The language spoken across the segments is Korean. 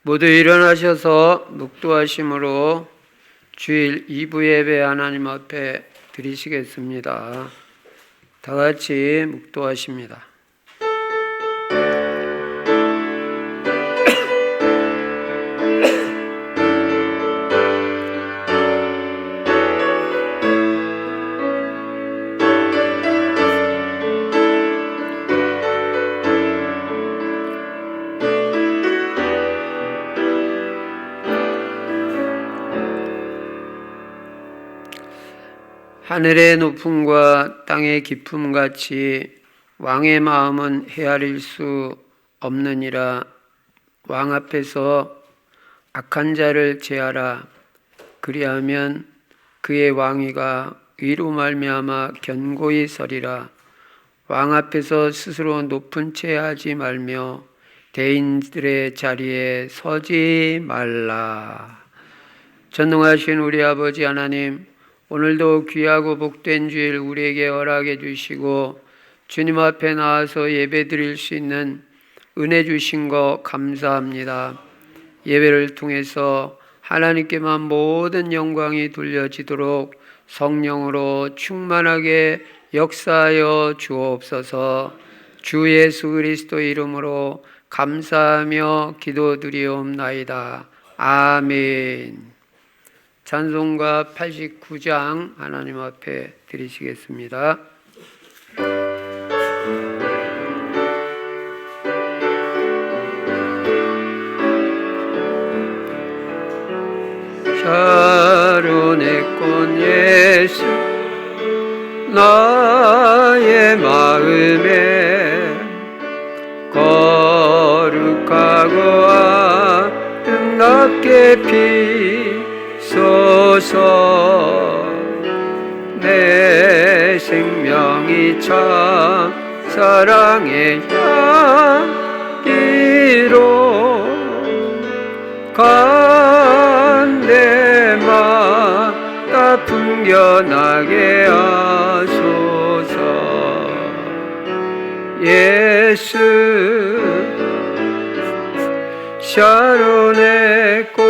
모두 일어나셔서 묵도하심으로 주일 2부 예배 하나님 앞에 드리시겠습니다. 다 같이 묵도하십니다. 하늘의 높음과 땅의 깊음 같이 왕의 마음은 헤아릴 수 없느니라. 왕 앞에서 악한 자를 제하라. 그리하면 그의 왕위가 의로 말미암아 견고히 서리라. 왕 앞에서 스스로 높은 채 하지 말며 대인들의 자리에 서지 말라. 전능하신 우리 아버지 하나님, 오늘도 귀하고 복된 주일 우리에게 허락해 주시고 주님 앞에 나와서 예배 드릴 수 있는 은혜 주신 거 감사합니다. 예배를 통해서 하나님께만 모든 영광이 돌려지도록 성령으로 충만하게 역사하여 주옵소서. 주 예수 그리스도 이름으로 감사하며 기도드리옵나이다. 아멘. 찬송가 89장 하나님 앞에 드리시겠습니다. 샤론의 꽃 예수 나의 마음에 거룩하고 아름답게 피소서. 내 생명이 참 사랑의 향기로 간데마다 풍겨나게 하소서. 예수 샤론의 꽃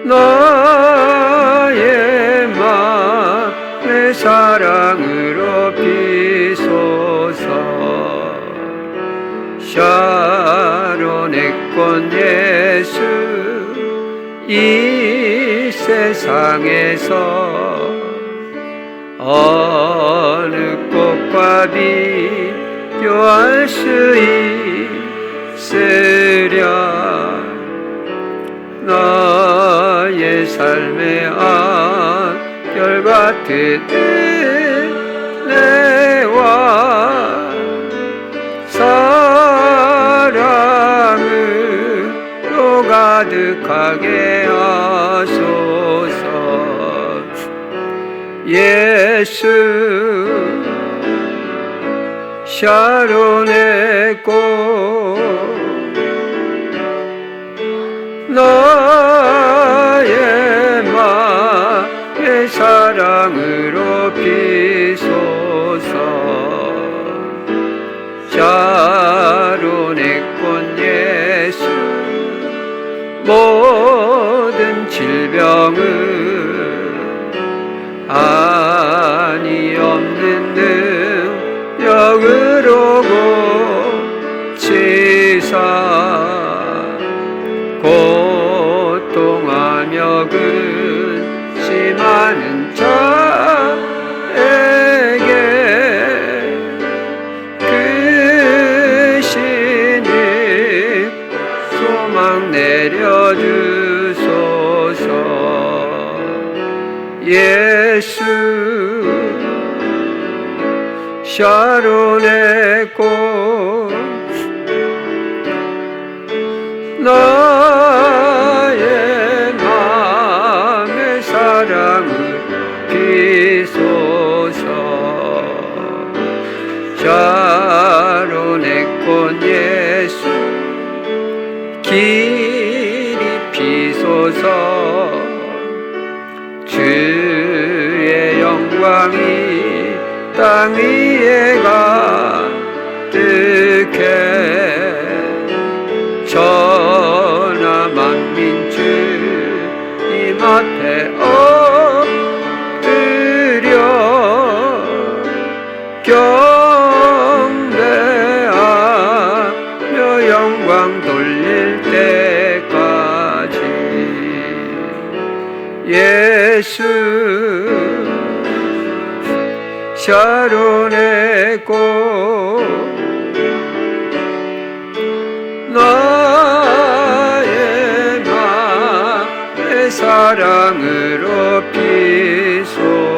나의 맘의 사랑으로 피소서. 샤론의 꽃 예수 이 세상에서 어느 꽃과 비교할 수 있으랴. 나의 삶의 안결 같은 은혜와 사랑으로 가득하게 하소서. 예수 샤론의 꽃 나의 맘의 사랑으로 피소서. 샤론의 꽃 예수 모든 질병을 한이 없는 능력으로 고치사. 고통하며 근심하는 자에게 그 신이 소망 내려주소서. 예수 샤론의 꽃 나의 맘의 사랑을 피소서. 샤론의 꽃 예수 길이 피소서. 주의 영광이 땅 위에 가득해 영광 돌릴 때까지 예수 샤론의 꽃 나의 마음의 사랑으로 비소서.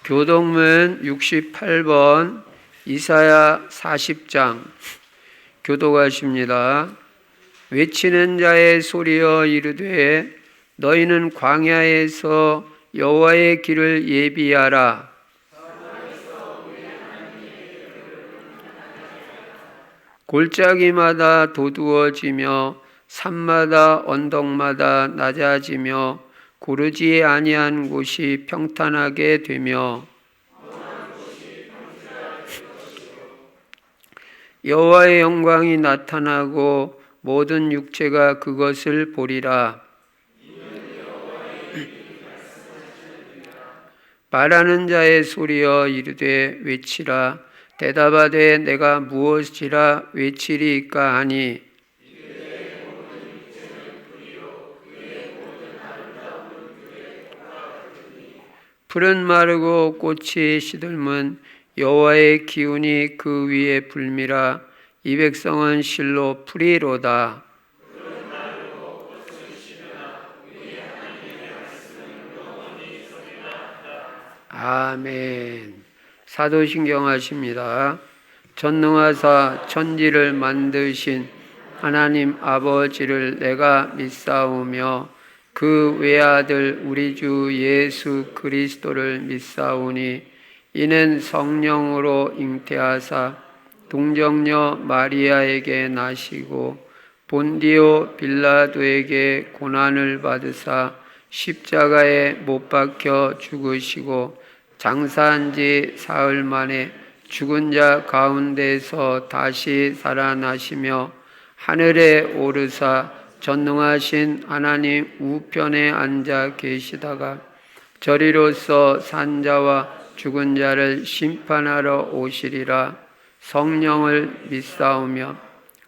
교독문 68번 이사야 40장 교독하십니다. 외치는 자의 소리여 이르되 너희는 광야에서 여호와의 길을 예비하라. 골짜기마다 도두어지며 산마다 언덕마다 낮아지며 고르지 아니한 곳이 평탄하게 되며 여호와의 영광이 나타나고 모든 육체가 그것을 보리라. 말하는 자의 소리여 이르되 외치라. 대답하되 내가 무엇이라 외치리까 하니 풀은 마르고 꽃이 시들면 여호와의 기운이 그 위에 불미라. 이 백성은 실로 풀이로다. 아멘. 사도신경 하십니다. 전능하사 천지를 만드신 하나님 아버지를 내가 믿사오며 그 외아들 우리 주 예수 그리스도를 믿사오니 이는 성령으로 잉태하사 동정녀 마리아에게 나시고 본디오 빌라도에게 고난을 받으사 십자가에 못 박혀 죽으시고 장사한 지 사흘 만에 죽은 자 가운데서 다시 살아나시며 하늘에 오르사 전능하신 하나님 우편에 앉아 계시다가 저리로서 산 자와 죽은 자를 심판하러 오시리라. 성령을 믿사오며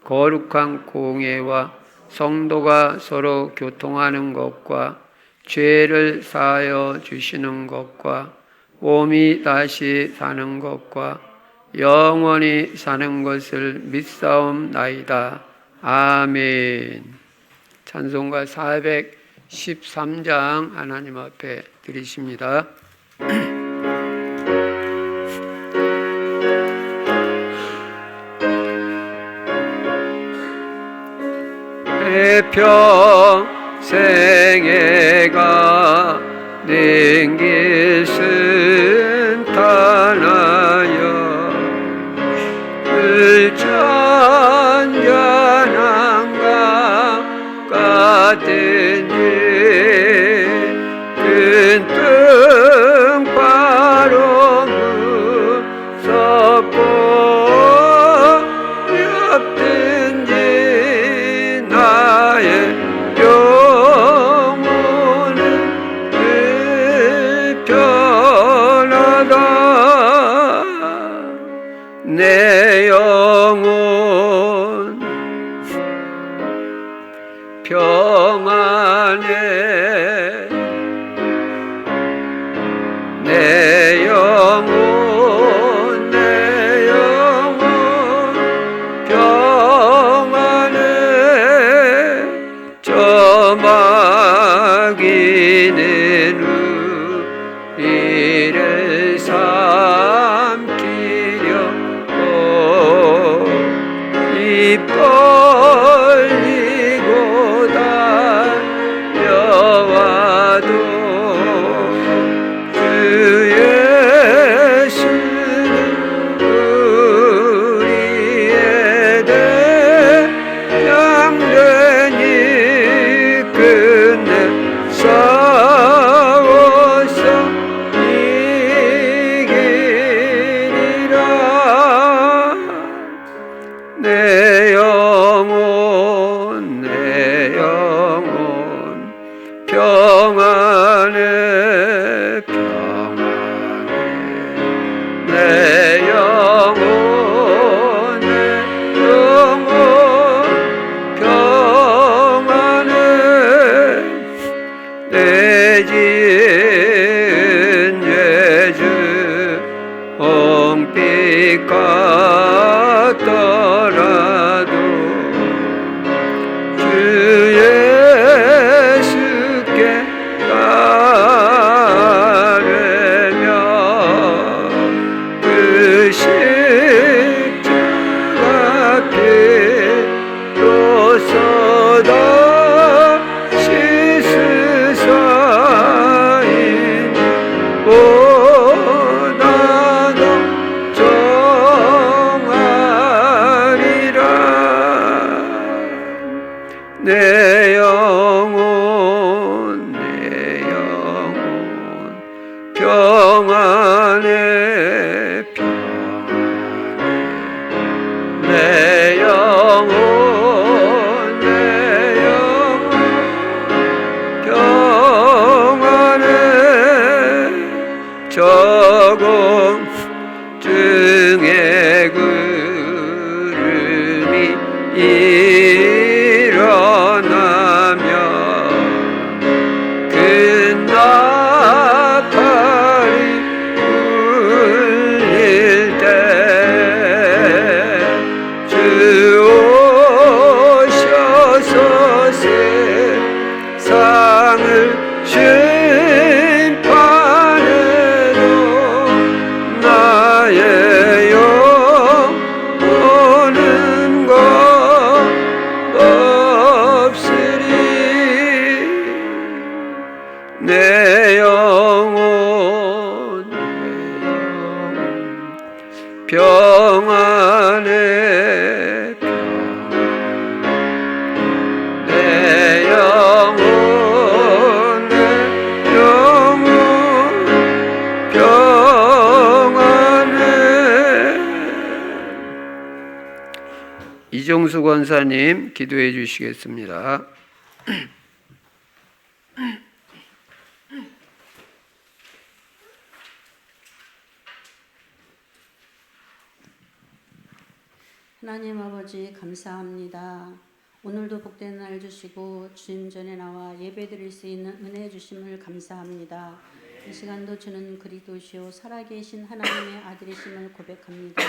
거룩한 공예와 성도가 서로 교통하는 것과 죄를 사하여 주시는 것과 몸이 다시 사는 것과 영원히 사는 것을 믿사옵나이다. 아멘. 찬송가 413장 하나님 앞에 드리십니다. 평생에 가는 길 순탄하여 불천전함과 같은지 큰 풍파로 무섭고 렵든지 나의 영혼은 불편하다. 내 영혼 평안해. 내 영혼 평안해. 저 마귀는 우리를 삼키려고 입 벌리고 달려와도 주 예수는 우리의 대장되니 끝내 싸워서 이기리라. 내 영혼 지은 죄주 홍빛 같더라도 주 예수께 따르며 그 십자가 피로써 다 씻으사인 보다 더 정하리라. 내 영혼 평안해 평안해. 내 영혼 평안해. 저공증의 구름이 일어나며 그 나팔이 울릴 때 주 오셔서 세상을 심판해도 나의 영혼은 겁없으리. 내 영혼 평안해 평안해. 내 영혼 평안해. 이종수 권사님 기도해 주시겠습니다. 하나님 아버지 감사합니다. 오늘도 복된 날 주시고 주님 전에 나와 예배드릴 수 있는 은혜 주심을 감사합니다. 이 시간도 주는 그리스도시요 살아계신 하나님의 아들이심을 고백합니다.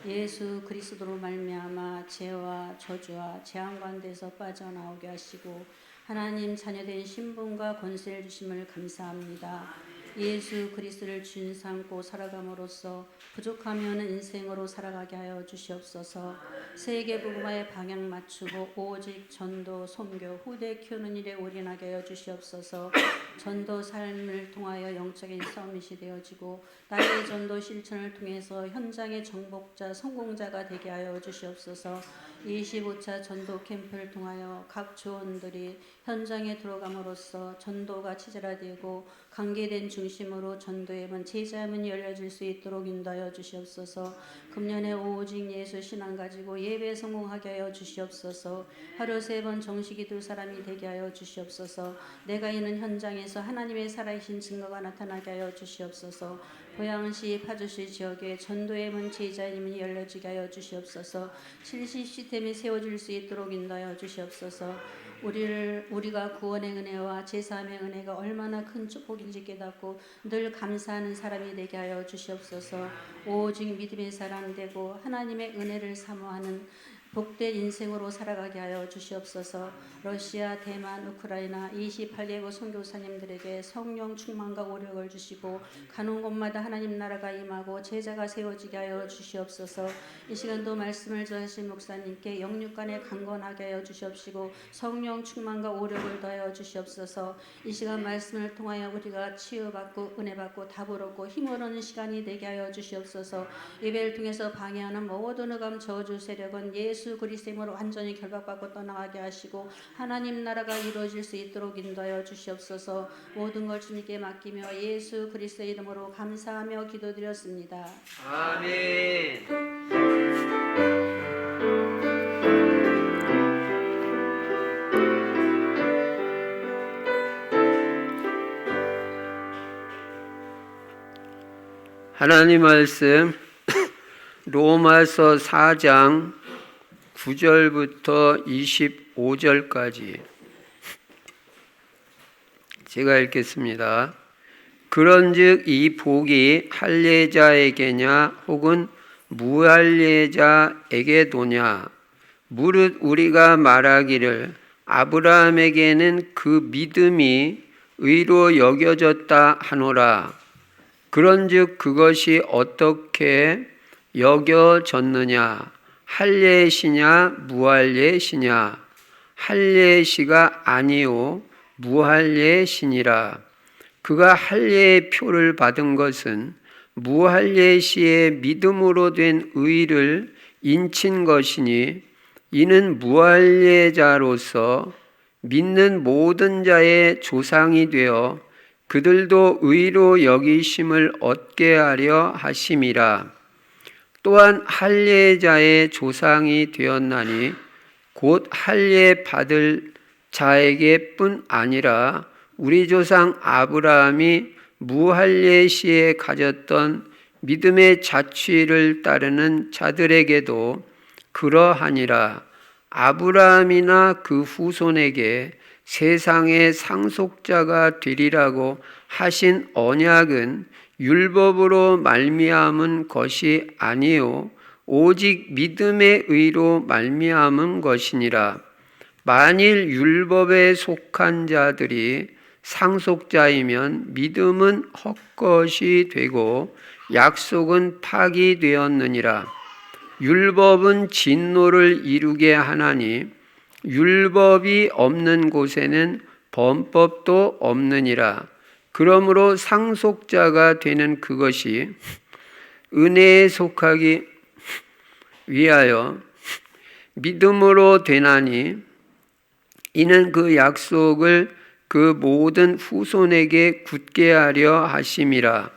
예수 그리스도로 말미암아 죄와 저주와 재앙 가운데서 빠져나오게 하시고 하나님 자녀된 신분과 권세를 주심을 감사합니다. 예수 그리스도를 주인 삼고 살아감으로써 부족하면 인생으로 살아가게 하여 주시옵소서. 세계 복음화에 방향 맞추고 오직 전도, 선교, 후대 키우는 일에 올인하게 하여 주시옵소서. 전도 삶을 통하여 영적인 싸움이 되어지고 나의 전도 실천을 통해서 현장의 정복자, 성공자가 되게 하여 주시옵소서. 25차 전도 캠프를 통하여 각 조원들이 현장에 들어감으로써 전도가 체질화되고 관계된 중심으로 전도의 문, 제자의 문이 열려질 수 있도록 인도하여 주시옵소서. 금년에 오직 예수 신앙 가지고 예배 성공하게 하여 주시옵소서. 하루 3번 정식이 사람이 되게 하여 주시옵소서. 내가 있는 현장에서 하나님의 살아계신 증거가 나타나게 하여 주시옵소서. 고양시, 파주시 지역에 전도의 문, 제자의 문이 열려지게 하여 주시옵소서. 실시 시스템이 세워질 수 있도록 인도하여 주시옵소서. 우리가 구원의 은혜와 제사함의 은혜가 얼마나 큰 축복인지 깨닫고 늘 감사하는 사람이 되게 하여 주시옵소서. 오직 믿음의 사람 되고 하나님의 은혜를 사모하는 복된 인생으로 살아가게 하여 주시옵소서. 러시아, 대만, 우크라이나 28개국 선교사님들에게 성령 충만과 오력을 주시고 가는 곳마다 하나님 나라가 임하고 제자가 세워지게 하여 주시옵소서. 이 시간도 말씀을 전하신 목사님께 영육간에 강건하게 하여 주시옵시고 성령 충만과 오력을 더하여 주시옵소서. 이 시간 말씀을 통하여 우리가 치유받고 은혜받고 답을 얻고 힘을 얻는 시간이 되게 하여 주시옵소서. 예배를 통해서 방해하는 모든 흑암 저주 세력은 예수 그리스도의 이름으로 완전히 결박받고 떠나가게 하시고 하나님 나라가 이루어질 수 있도록 인도하여 주시옵소서. 모든 걸 주님께 맡기며 예수 그리스도의 이름으로 감사하며 기도드렸습니다. 아멘. 하나님 말씀 로마서 4장 9절부터 25절까지 제가 읽겠습니다. 그런즉 이 복이 할례자에게냐 혹은 무할례자에게도냐? 무릇 우리가 말하기를 아브라함에게는 그 믿음이 의로 여겨졌다 하노라. 그런즉 그것이 어떻게 여겨졌느냐? 할례시냐 무할례시냐? 할례시가 아니요 무할례시니라. 그가 할례의 표를 받은 것은 무할례시의 믿음으로 된 의를 인친 것이니 이는 무할례자로서 믿는 모든 자의 조상이 되어 그들도 의로 여기심을 얻게 하려 하심이라. 또한 할례자의 조상이 되었나니 곧 할례 받을 자에게뿐 아니라 우리 조상 아브라함이 무할례시에 가졌던 믿음의 자취를 따르는 자들에게도 그러하니라. 아브라함이나 그 후손에게 세상의 상속자가 되리라고 하신 언약은 율법으로 말미암은 것이 아니요 오직 믿음의 의로 말미암은 것이니라. 만일 율법에 속한 자들이 상속자이면 믿음은 헛것이 되고 약속은 파기되었느니라. 율법은 진노를 이루게 하나니 율법이 없는 곳에는 범법도 없느니라. 그러므로 상속자가 되는 그것이 은혜에 속하기 위하여 믿음으로 되나니 이는 그 약속을 그 모든 후손에게 굳게 하려 하심이라.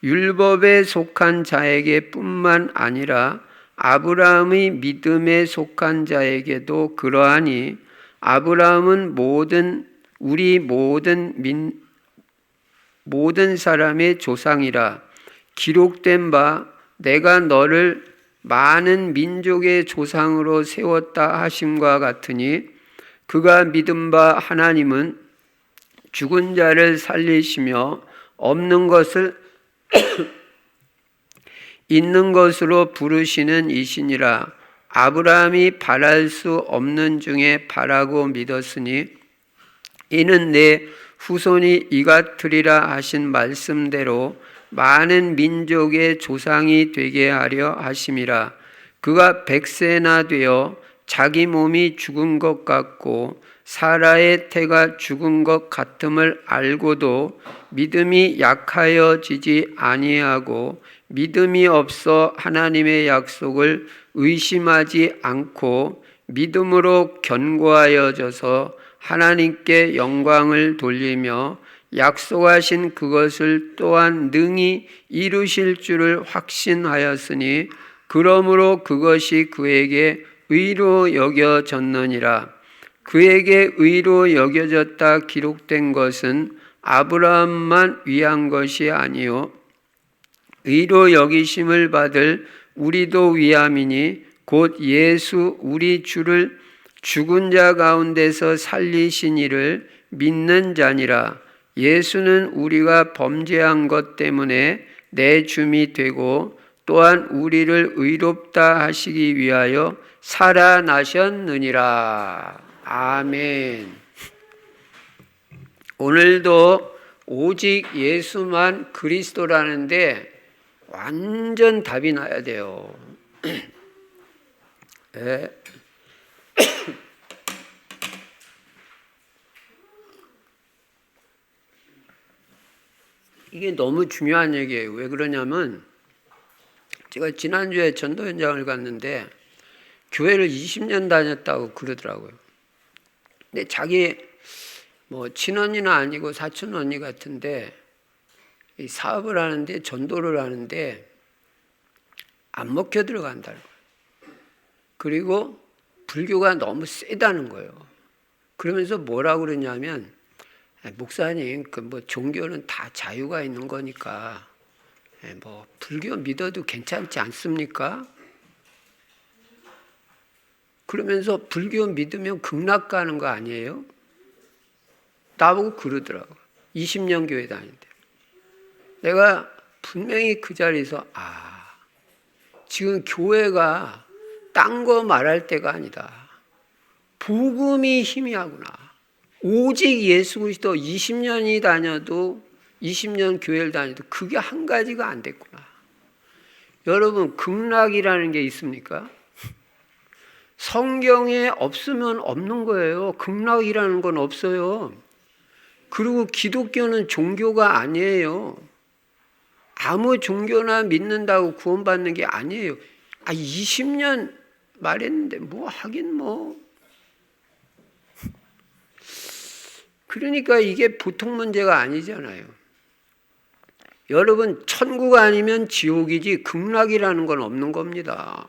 율법에 속한 자에게 뿐만 아니라 아브라함의 믿음에 속한 자에게도 그러하니 아브라함은 우리 모든 사람의 조상이라. 기록된 바 내가 너를 많은 민족의 조상으로 세웠다 하심과 같으니 그가 믿은 바 하나님은 죽은 자를 살리시며 없는 것을 있는 것으로 부르시는 이시니라. 아브라함이 바랄 수 없는 중에 바라고 믿었으니 이는 내 후손이 이 같으리라 하신 말씀대로 많은 민족의 조상이 되게 하려 하심이라. 그가 100세나 되어 자기 몸이 죽은 것 같고 사라의 태가 죽은 것 같음을 알고도 믿음이 약하여지지 아니하고 믿음이 없어 하나님의 약속을 의심하지 않고 믿음으로 견고하여져서 하나님께 영광을 돌리며 약속하신 그것을 또한 능히 이루실 줄을 확신하였으니 그러므로 그것이 그에게 의로 여겨졌느니라. 그에게 의로 여겨졌다 기록된 것은 아브라함만 위한 것이 아니요 의로 여기심을 받을 우리도 위함이니 곧 예수 우리 주를 죽은 자 가운데서 살리신 이를 믿는 자니라. 예수는 우리가 범죄한 것 때문에 내 줌이 되고 또한 우리를 의롭다 하시기 위하여 살아나셨느니라. 아멘. 오늘도 오직 예수만 그리스도라는데 완전 답이 나야 돼요. 네. 이게 너무 중요한 얘기예요. 왜 그러냐면 제가 지난주에 전도 현장을 갔는데 교회를 20년 다녔다고 그러더라고요. 근데 자기 친언니나 아니고 사촌 언니 같은데 이 사업을 하는데 전도를 하는데 안 먹혀 들어간다는 거예요. 그리고 불교가 너무 세다는 거예요. 그러면서 뭐라고 그러냐면 목사님 종교는 다 자유가 있는 거니까 불교 믿어도 괜찮지 않습니까? 그러면서 불교 믿으면 극락 가는 거 아니에요? 나보고 그러더라고. 20년 교회 다니는데 내가 분명히 그 자리에서 지금 교회가 딴 거 말할 때가 아니다. 복음이 희미하구나. 오직 예수 그리스도 20년이 다녀도 20년 교회를 다녀도 그게 한 가지가 안 됐구나. 여러분 극락이라는 게 있습니까? 성경에 없으면 없는 거예요. 극락이라는 건 없어요. 그리고 기독교는 종교가 아니에요. 아무 종교나 믿는다고 구원받는 게 아니에요. 20년 말했는데 뭐 하긴 뭐. 그러니까 이게 보통 문제가 아니잖아요. 여러분 천국 아니면 지옥이지 극락이라는 건 없는 겁니다.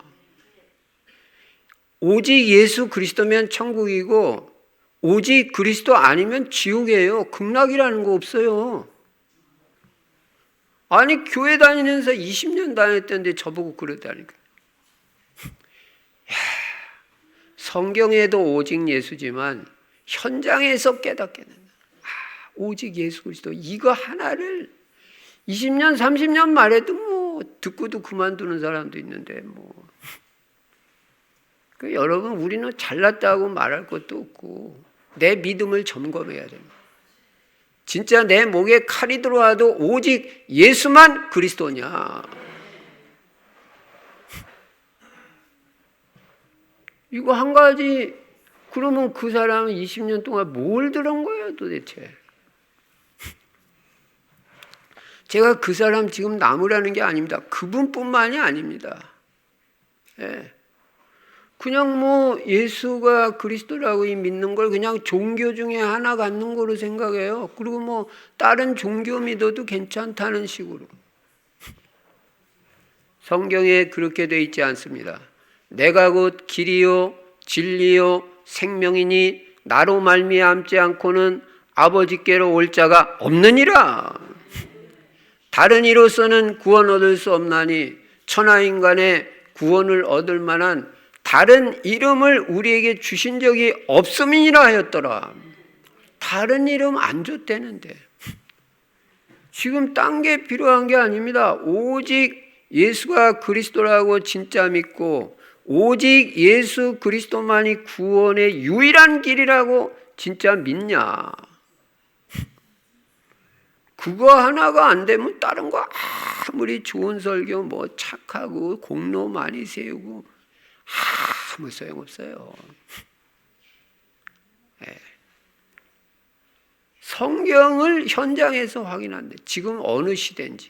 오직 예수 그리스도면 천국이고 오직 그리스도 아니면 지옥이에요. 극락이라는 거 없어요. 아니 교회 다니면서 20년 다녔던데 저보고 그러다니까. 성경에도 오직 예수지만 현장에서 깨닫게 된다. 오직 예수 그리스도 이거 하나를 20년 30년 말해도 뭐 듣고도 그만두는 사람도 있는데 뭐 여러분 우리는 잘났다고 말할 것도 없고 내 믿음을 점검해야 됩니다. 진짜 내 목에 칼이 들어와도 오직 예수만 그리스도냐. 이거 한 가지 그러면 그 사람은 20년 동안 뭘 들은 거예요 도대체. 제가 그 사람 지금 나무라는 게 아닙니다. 그분뿐만이 아닙니다. 예. 그냥 뭐 예수가 그리스도라고 믿는 걸 그냥 종교 중에 하나 갖는 거로 생각해요. 그리고 뭐 다른 종교 믿어도 괜찮다는 식으로. 성경에 그렇게 돼 있지 않습니다. 내가 곧 길이요 진리요 생명이니 나로 말미암지 않고는 아버지께로 올 자가 없느니라. 다른 이로서는 구원 얻을 수 없나니 천하인간의 구원을 얻을 만한 다른 이름을 우리에게 주신 적이 없음이니라 하였더라. 다른 이름 안 줬대는데 지금 딴 게 필요한 게 아닙니다. 오직 예수가 그리스도라고 진짜 믿고 오직 예수 그리스도만이 구원의 유일한 길이라고 진짜 믿냐. 그거 하나가 안 되면 다른 거 아무리 좋은 설교 뭐 착하고 공로 많이 세우고 아무 소용없어요. 네. 성경을 현장에서 확인한대. 지금 어느 시대인지,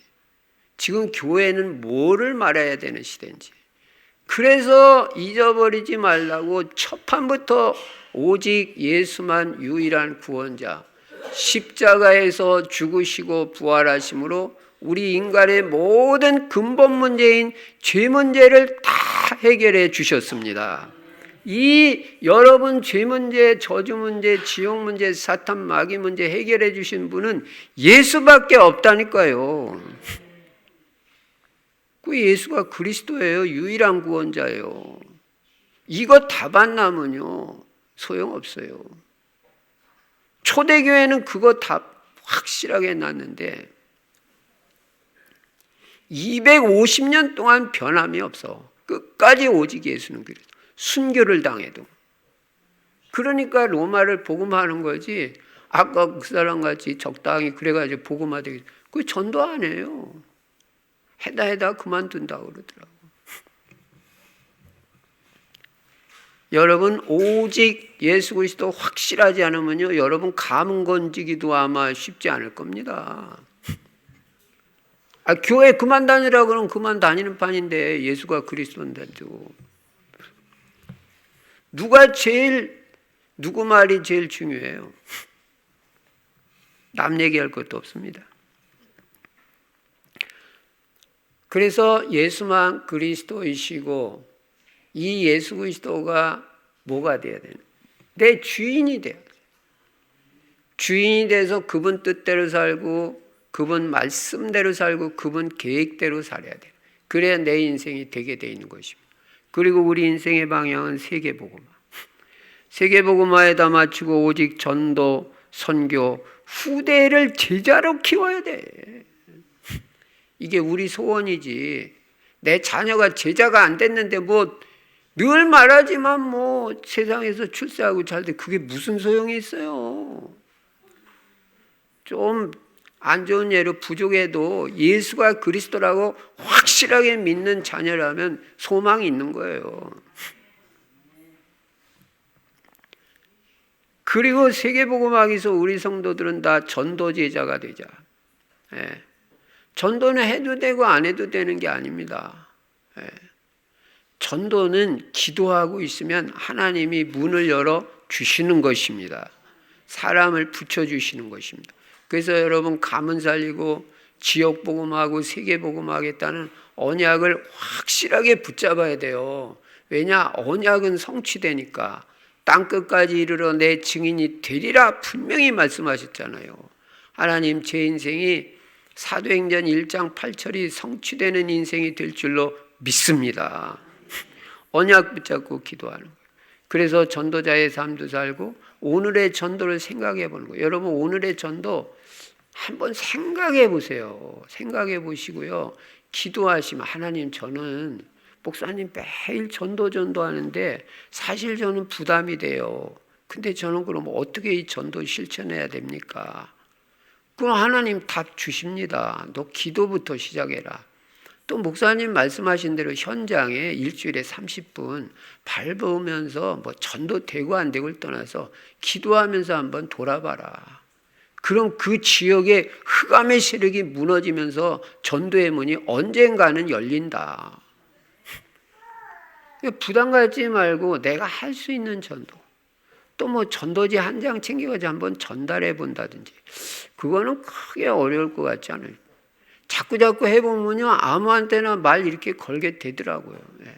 지금 교회는 뭐를 말해야 되는 시대인지. 그래서 잊어버리지 말라고 첫 판부터 오직 예수만 유일한 구원자, 십자가에서 죽으시고 부활하심으로 우리 인간의 모든 근본 문제인 죄 문제를 다 해결해 주셨습니다. 이 여러분 죄 문제, 저주 문제, 지옥 문제, 사탄 마귀 문제 해결해 주신 분은 예수밖에 없다니까요. 그 예수가 그리스도예요. 유일한 구원자예요. 이거 답 안 나면요 소용없어요. 초대교회는 그거 답 확실하게 났는데 250년 동안 변함이 없어. 끝까지 오직 예수는 그리스도. 순교를 당해도. 그러니까 로마를 복음하는 거지. 아까 그 사람 같이 적당히 그래가지고 복음하되 그 전도 안 해요. 해다 그만둔다고 그러더라고. 여러분 오직 예수 그리스도 확실하지 않으면요 여러분 감은 건지기도 아마 쉽지 않을 겁니다. 교회 그만 다니라 그러면 그만 다니는 판인데 예수가 그리스도인데도 누구 말이 제일 중요해요? 남 얘기할 것도 없습니다. 그래서 예수만 그리스도이시고 이 예수 그리스도가 뭐가 돼야 되나? 내 주인이 돼야 돼. 주인이 돼서 그분 뜻대로 살고 그분 말씀대로 살고 그분 계획대로 살아야 돼. 그래야 내 인생이 되게 돼 있는 것입니다. 그리고 우리 인생의 방향은 세계복음화. 세계복음화에다 맞추고 오직 전도, 선교, 후대를 제자로 키워야 돼. 이게 우리 소원이지. 내 자녀가 제자가 안 됐는데 뭐 늘 말하지만 뭐 세상에서 출세하고 잘 돼. 그게 무슨 소용이 있어요. 좀 안 좋은 예로 부족해도 예수가 그리스도라고 확실하게 믿는 자녀라면 소망이 있는 거예요. 그리고 세계복음학에서 우리 성도들은 다 전도 제자가 되자. 예. 전도는 해도 되고 안 해도 되는 게 아닙니다. 예. 전도는 기도하고 있으면 하나님이 문을 열어 주시는 것입니다. 사람을 붙여주시는 것입니다. 그래서 여러분 가문 살리고 지역복음하고 세계복음하겠다는 언약을 확실하게 붙잡아야 돼요. 왜냐? 언약은 성취되니까. 땅끝까지 이르러 내 증인이 되리라 분명히 말씀하셨잖아요. 하나님 제 인생이 사도행전 1장 8절이 성취되는 인생이 될 줄로 믿습니다. 언약 붙잡고 기도하는 거예요. 그래서 전도자의 삶도 살고 오늘의 전도를 생각해 보는 거예요. 여러분 오늘의 전도 한번 생각해 보세요. 생각해 보시고요. 기도하시면 하나님 저는 목사님 매일 전도하는데 사실 저는 부담이 돼요. 근데 저는 그럼 어떻게 이 전도 실천해야 됩니까? 그럼 하나님 답 주십니다. 너 기도부터 시작해라. 또 목사님 말씀하신 대로 현장에 일주일에 30분 밟으면서 뭐 전도 되고 안 되고를 떠나서 기도하면서 한번 돌아봐라. 그럼 그 지역의 흑암의 세력이 무너지면서 전도의 문이 언젠가는 열린다. 부담 갖지 말고 내가 할 수 있는 전도. 또 뭐 전도지 한 장 챙겨가지고 한번 전달해 본다든지. 그거는 크게 어려울 것 같지 않아요. 자꾸 해보면요. 아무한테나 말 이렇게 걸게 되더라고요. 예.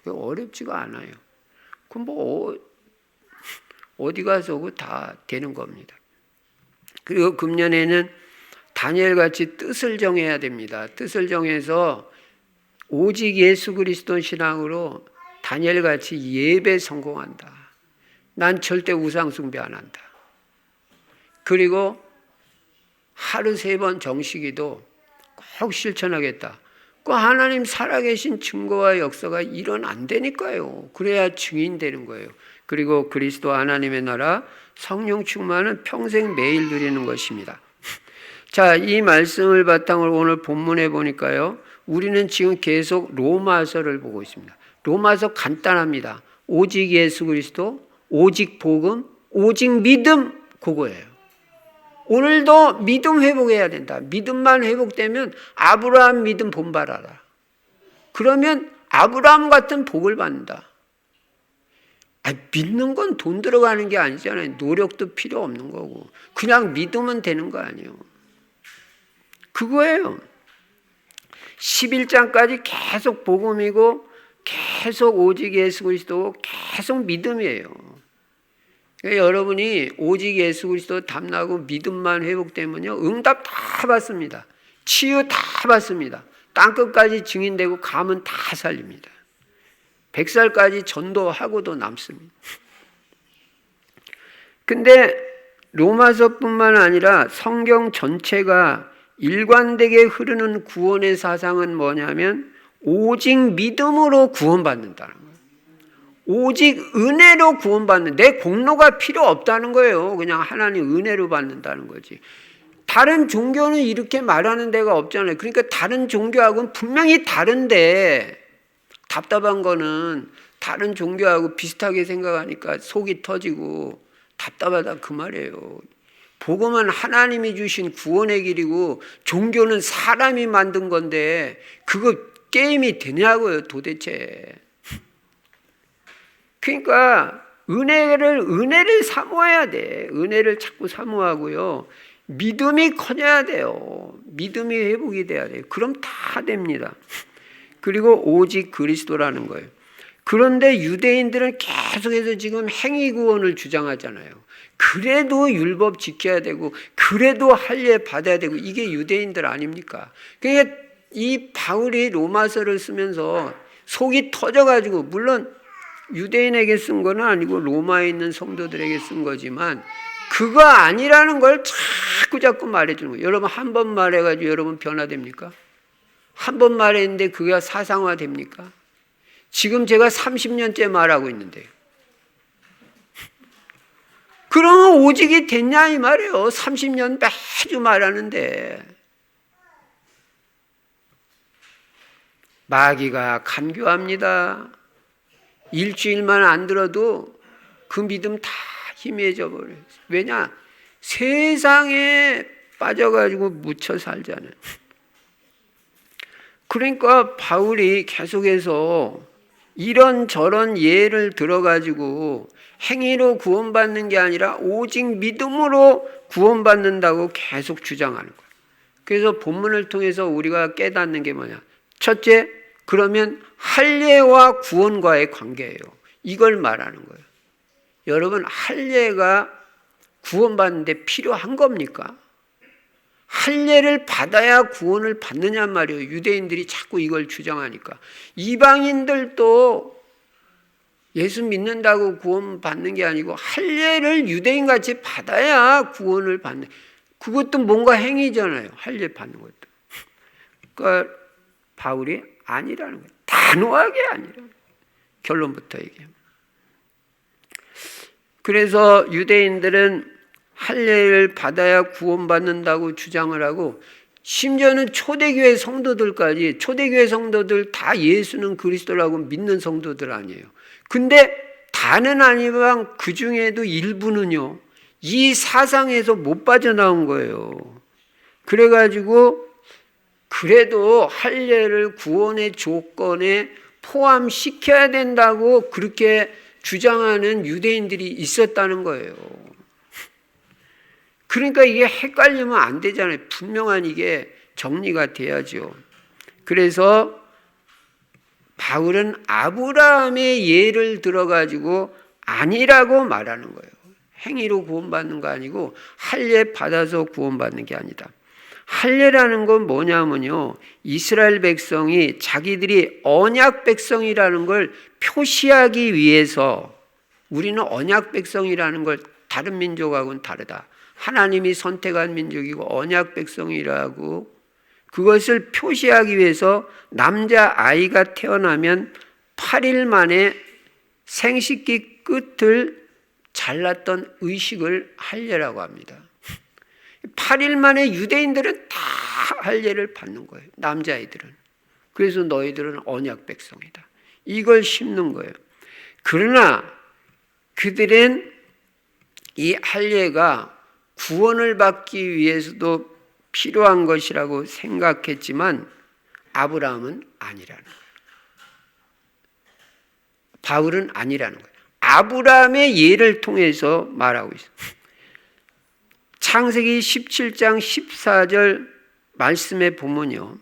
어렵지가 않아요. 그럼 뭐 어디 가서 다 되는 겁니다. 그리고 금년에는 다니엘같이 뜻을 정해야 됩니다. 뜻을 정해서 오직 예수 그리스도 신앙으로 다니엘같이 예배 성공한다. 난 절대 우상 숭배 안 한다. 그리고 하루 3번 정식기도 꼭 실천하겠다. 그 하나님 살아계신 증거와 역사가 일어난다니까요. 그래야 증인 되는 거예요. 그리고 그리스도 하나님의 나라 성령 충만은 평생 매일 누리는 것입니다. 자, 이 말씀을 바탕으로 오늘 본문에 보니까요. 우리는 지금 계속 로마서를 보고 있습니다. 로마서 간단합니다. 오직 예수 그리스도, 오직 복음, 오직 믿음, 그거예요. 오늘도 믿음 회복해야 된다. 믿음만 회복되면 아브라함 믿음 본받아라. 그러면 아브라함 같은 복을 받는다. 믿는 건 돈 들어가는 게 아니잖아요. 노력도 필요 없는 거고. 그냥 믿으면 되는 거 아니에요. 그거예요. 11장까지 계속 복음이고 계속 오직 예수 그리스도 계속 믿음이에요. 그러니까 여러분이 오직 예수 그리스도 담나고 믿음만 회복되면요. 응답 다 받습니다. 치유 다 받습니다. 땅끝까지 증인되고 가문 다 살립니다. 100살까지 전도하고도 남습니다. 근데 로마서뿐만 아니라 성경 전체가 일관되게 흐르는 구원의 사상은 뭐냐면 오직 믿음으로 구원받는다는 거예요. 오직 은혜로 구원받는, 내 공로가 필요 없다는 거예요. 그냥 하나님 은혜로 받는다는 거지. 다른 종교는 이렇게 말하는 데가 없잖아요. 그러니까 다른 종교하고는 분명히 다른데 답답한 거는 다른 종교하고 비슷하게 생각하니까 속이 터지고 답답하다 그 말이에요. 복음은 하나님이 주신 구원의 길이고 종교는 사람이 만든 건데 그거 게임이 되냐고요 도대체. 그러니까 은혜를 사모해야 돼. 은혜를 자꾸 사모하고요. 믿음이 커져야 돼요. 믿음이 회복이 돼야 돼요. 그럼 다 됩니다. 그리고 오직 그리스도라는 거예요. 그런데 유대인들은 계속해서 지금 행위 구원을 주장하잖아요. 그래도 율법 지켜야 되고 그래도 할례 받아야 되고 이게 유대인들 아닙니까? 그러니까 이 바울이 로마서를 쓰면서 속이 터져가지고 물론 유대인에게 쓴 건 아니고 로마에 있는 성도들에게 쓴 거지만 그거 아니라는 걸 자꾸 말해주는 거예요. 여러분 한 번 말해가지고 여러분 변화됩니까? 한 번 말했는데 그게 사상화됩니까? 지금 제가 30년째 말하고 있는데요. 그러면 오직이 됐냐 이 말이에요. 30년 매주 말하는데. 마귀가 간교합니다. 일주일만 안 들어도 그 믿음 다 희미해져 버려요. 왜냐? 세상에 빠져가지고 묻혀 살잖아요. 그러니까 바울이 계속해서 이런저런 예를 들어가지고 행위로 구원받는 게 아니라 오직 믿음으로 구원받는다고 계속 주장하는 거예요. 그래서 본문을 통해서 우리가 깨닫는 게 뭐냐? 첫째, 그러면 할례와 구원과의 관계예요. 이걸 말하는 거예요. 여러분, 할례가 구원받는데 필요한 겁니까? 할례를 받아야 구원을 받느냐 말이에요. 유대인들이 자꾸 이걸 주장하니까. 이방인들도 예수 믿는다고 구원 받는 게 아니고 할례를 유대인같이 받아야 구원을 받는. 그것도 뭔가 행위잖아요. 할례 받는 것도. 그러니까 바울이 아니라는 거예요. 단호하게 아니라는 거예요. 결론부터 얘기해요. 그래서 유대인들은 할례를 받아야 구원받는다고 주장을 하고 심지어는 초대교회 성도들까지 초대교회 성도들 다 예수는 그리스도라고 믿는 성도들 아니에요. 근데 다는 아니지만 그 중에도 일부는요. 이 사상에서 못 빠져나온 거예요. 그래가지고 그래도 할례를 구원의 조건에 포함시켜야 된다고 그렇게 주장하는 유대인들이 있었다는 거예요. 그러니까 이게 헷갈리면 안 되잖아요. 분명한 이게 정리가 돼야죠. 그래서 바울은 아브라함의 예를 들어가지고 아니라고 말하는 거예요. 행위로 구원받는 거 아니고 할례 받아서 구원받는 게 아니다. 할례라는 건 뭐냐면요. 이스라엘 백성이 자기들이 언약 백성이라는 걸 표시하기 위해서 우리는 언약 백성이라는 걸 다른 민족하고는 다르다. 하나님이 선택한 민족이고 언약 백성이라고 그것을 표시하기 위해서 남자아이가 태어나면 8일 만에 생식기 끝을 잘랐던 의식을 할례라고 합니다. 8일 만에 유대인들은 다 할례를 받는 거예요. 남자아이들은. 그래서 너희들은 언약 백성이다. 이걸 심는 거예요. 그러나 그들은 이 할례가 구원을 받기 위해서도 필요한 것이라고 생각했지만 아브라함은 아니라는 거예요. 바울은 아니라는 거예요. 아브라함의 예를 통해서 말하고 있어요. 창세기 17장 14절 말씀에 보면요.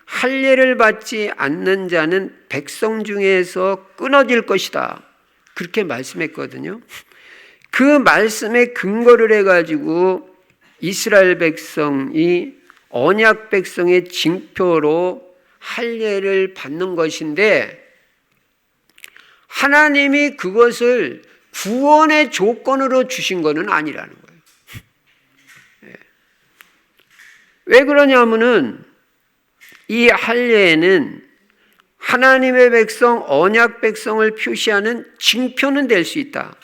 할례를 받지 않는 자는 백성 중에서 끊어질 것이다. 그렇게 말씀했거든요. 그 말씀에 근거를 해가지고 이스라엘 백성이 언약 백성의 징표로 할례를 받는 것인데 하나님이 그것을 구원의 조건으로 주신 것은 아니라는 거예요. 왜 그러냐면은 이 할례에는 하나님의 백성, 언약 백성을 표시하는 징표는 될 수 있다.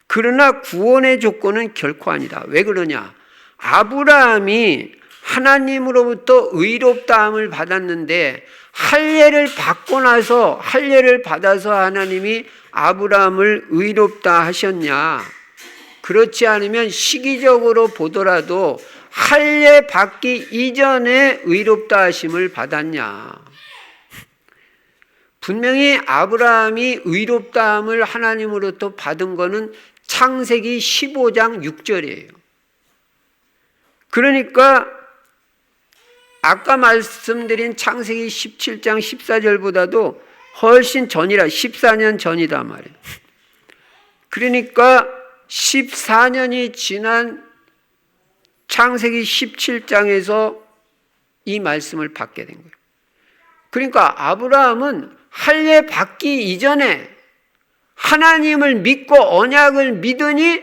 그러나 구원의 조건은 결코 아니다. 왜 그러냐? 아브라함이 하나님으로부터 의롭다함을 받았는데 할례를 받고 나서 할례를 받아서 하나님이 아브라함을 의롭다 하셨냐? 그렇지 않으면 시기적으로 보더라도 할례 받기 이전에 의롭다 하심을 받았냐? 분명히 아브라함이 의롭다함을 하나님으로부터 받은 것은 창세기 15장 6절이에요. 그러니까 아까 말씀드린 창세기 17장 14절보다도 훨씬 전이라 14년 전이다 말이에요. 그러니까 14년이 지난 창세기 17장에서 이 말씀을 받게 된 거예요. 그러니까 아브라함은 할례 받기 이전에 하나님을 믿고 언약을 믿으니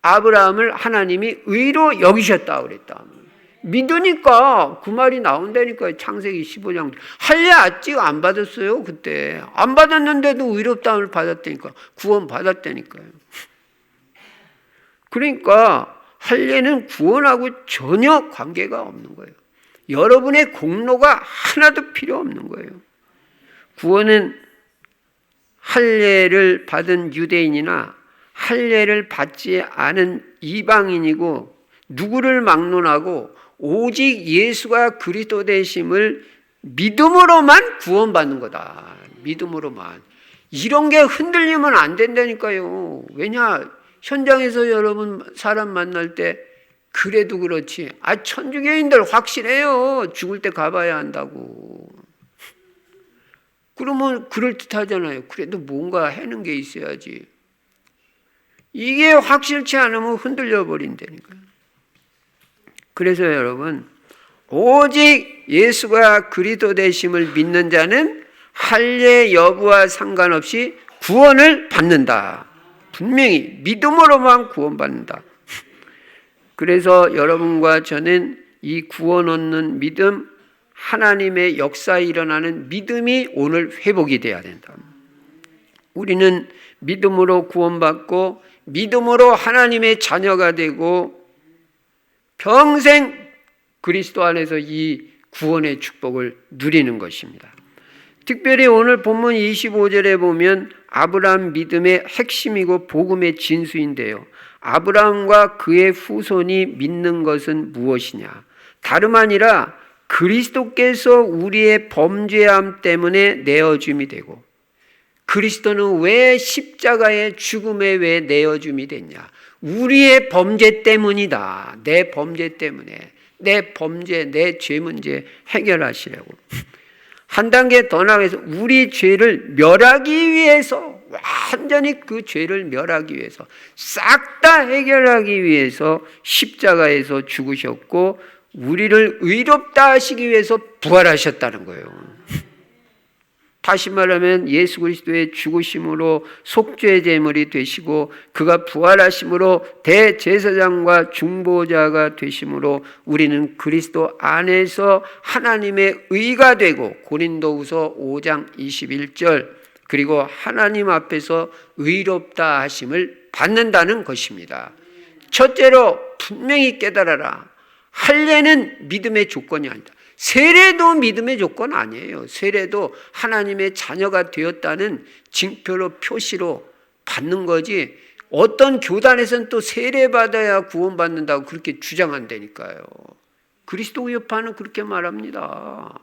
아브라함을 하나님이 의로 여기셨다 그랬다. 믿으니까 그 말이 나온다니까요. 창세기 15장. 할례 아직 안 받았어요. 그때 안 받았는데도 의롭다함을 받았다니까. 구원 받았다니까요. 그러니까 할례는 구원하고 전혀 관계가 없는 거예요. 여러분의 공로가 하나도 필요 없는 거예요. 구원은 할례를 받은 유대인이나 할례를 받지 않은 이방인이고 누구를 막론하고 오직 예수가 그리스도 되심을 믿음으로만 구원받는 거다. 믿음으로만. 이런 게 흔들리면 안 된다니까요. 왜냐? 현장에서 여러분 사람 만날 때 그래도 그렇지. 천주교인들 확실해요. 죽을 때 가봐야 한다고. 그러면 그럴듯하잖아요. 그래도 뭔가 하는 게 있어야지. 이게 확실치 않으면 흔들려 버린다니까요. 그래서 여러분, 오직 예수가 그리스도 되심을 믿는 자는 할례 여부와 상관없이 구원을 받는다. 분명히 믿음으로만 구원받는다. 그래서 여러분과 저는 이 구원 얻는 믿음, 하나님의 역사에 일어나는 믿음이 오늘 회복이 돼야 된다. 우리는 믿음으로 구원받고 믿음으로 하나님의 자녀가 되고 평생 그리스도 안에서 이 구원의 축복을 누리는 것입니다. 특별히 오늘 본문 25절에 보면 아브라함 믿음의 핵심이고 복음의 진수인데요. 아브라함과 그의 후손이 믿는 것은 무엇이냐? 다름 아니라 그리스도께서 우리의 범죄함 때문에 내어줌이 되고, 그리스도는 왜 십자가의 죽음에 왜 내어줌이 됐냐? 우리의 범죄 때문이다. 내 범죄 때문에. 내 범죄, 내 죄 문제 해결하시려고. 한 단계 더 나아가서 우리 죄를 멸하기 위해서, 완전히 그 죄를 멸하기 위해서, 싹 다 해결하기 위해서 십자가에서 죽으셨고 우리를 의롭다 하시기 위해서 부활하셨다는 거예요. 다시 말하면 예수 그리스도의 죽으심으로 속죄 제물이 되시고 그가 부활하심으로 대제사장과 중보자가 되심으로 우리는 그리스도 안에서 하나님의 의가 되고, 고린도후서 5장 21절, 그리고 하나님 앞에서 의롭다 하심을 받는다는 것입니다. 첫째로 분명히 깨달아라. 할례는 믿음의 조건이 아니다. 세례도 믿음의 조건 아니에요. 세례도 하나님의 자녀가 되었다는 징표로, 표시로 받는 거지, 어떤 교단에서는 또 세례받아야 구원받는다고 그렇게 주장한다니까요. 그리스도교파는 그렇게 말합니다.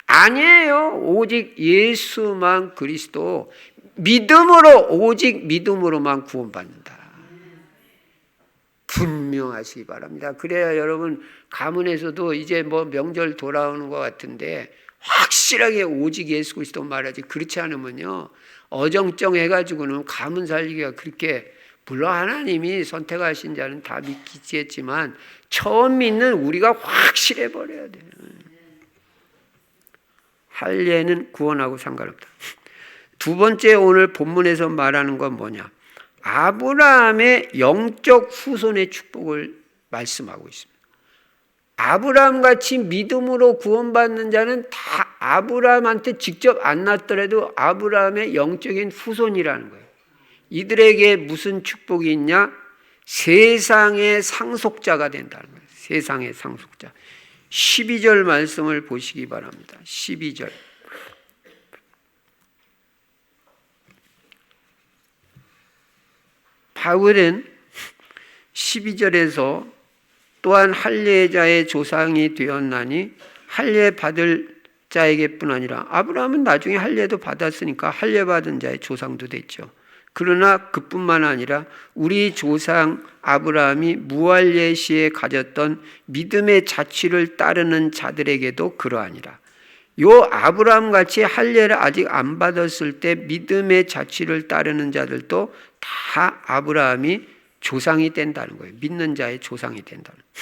아니에요. 오직 예수만 그리스도, 믿음으로, 오직 믿음으로만 구원받는다. 분명하시기 바랍니다. 그래야 여러분 가문에서도 이제 뭐 명절 돌아오는 것 같은데 확실하게 오직 예수 그리스도 말하지, 그렇지 않으면요 어정쩡 해가지고는 가문 살기가 그렇게, 물론 하나님이 선택하신 자는 다 믿겠지만 처음 믿는 우리가 확실해 버려야 돼요. 할례는 구원하고 상관없다. 두 번째, 오늘 본문에서 말하는 건 뭐냐? 아브라함의 영적 후손의 축복을 말씀하고 있습니다. 아브라함같이 믿음으로 구원받는 자는 다 아브라함한테 직접 안 났더라도 아브라함의 영적인 후손이라는 거예요. 이들에게 무슨 축복이 있냐? 세상의 상속자가 된다는 거예요. 세상의 상속자. 12절 말씀을 보시기 바랍니다. 12절. 바울은 12절에서 또한 할례자의 조상이 되었나니 할례 받을 자에게뿐 아니라, 아브라함은 나중에 할례도 받았으니까 할례 받은 자의 조상도 됐죠. 그러나 그뿐만 아니라 우리 조상 아브라함이 무할례 시에 가졌던 믿음의 자취를 따르는 자들에게도 그러하니라. 요 아브라함 같이 할례를 아직 안 받았을 때 믿음의 자취를 따르는 자들도 다 아브라함이 조상이 된다는 거예요. 믿는 자의 조상이 된다는 거예요.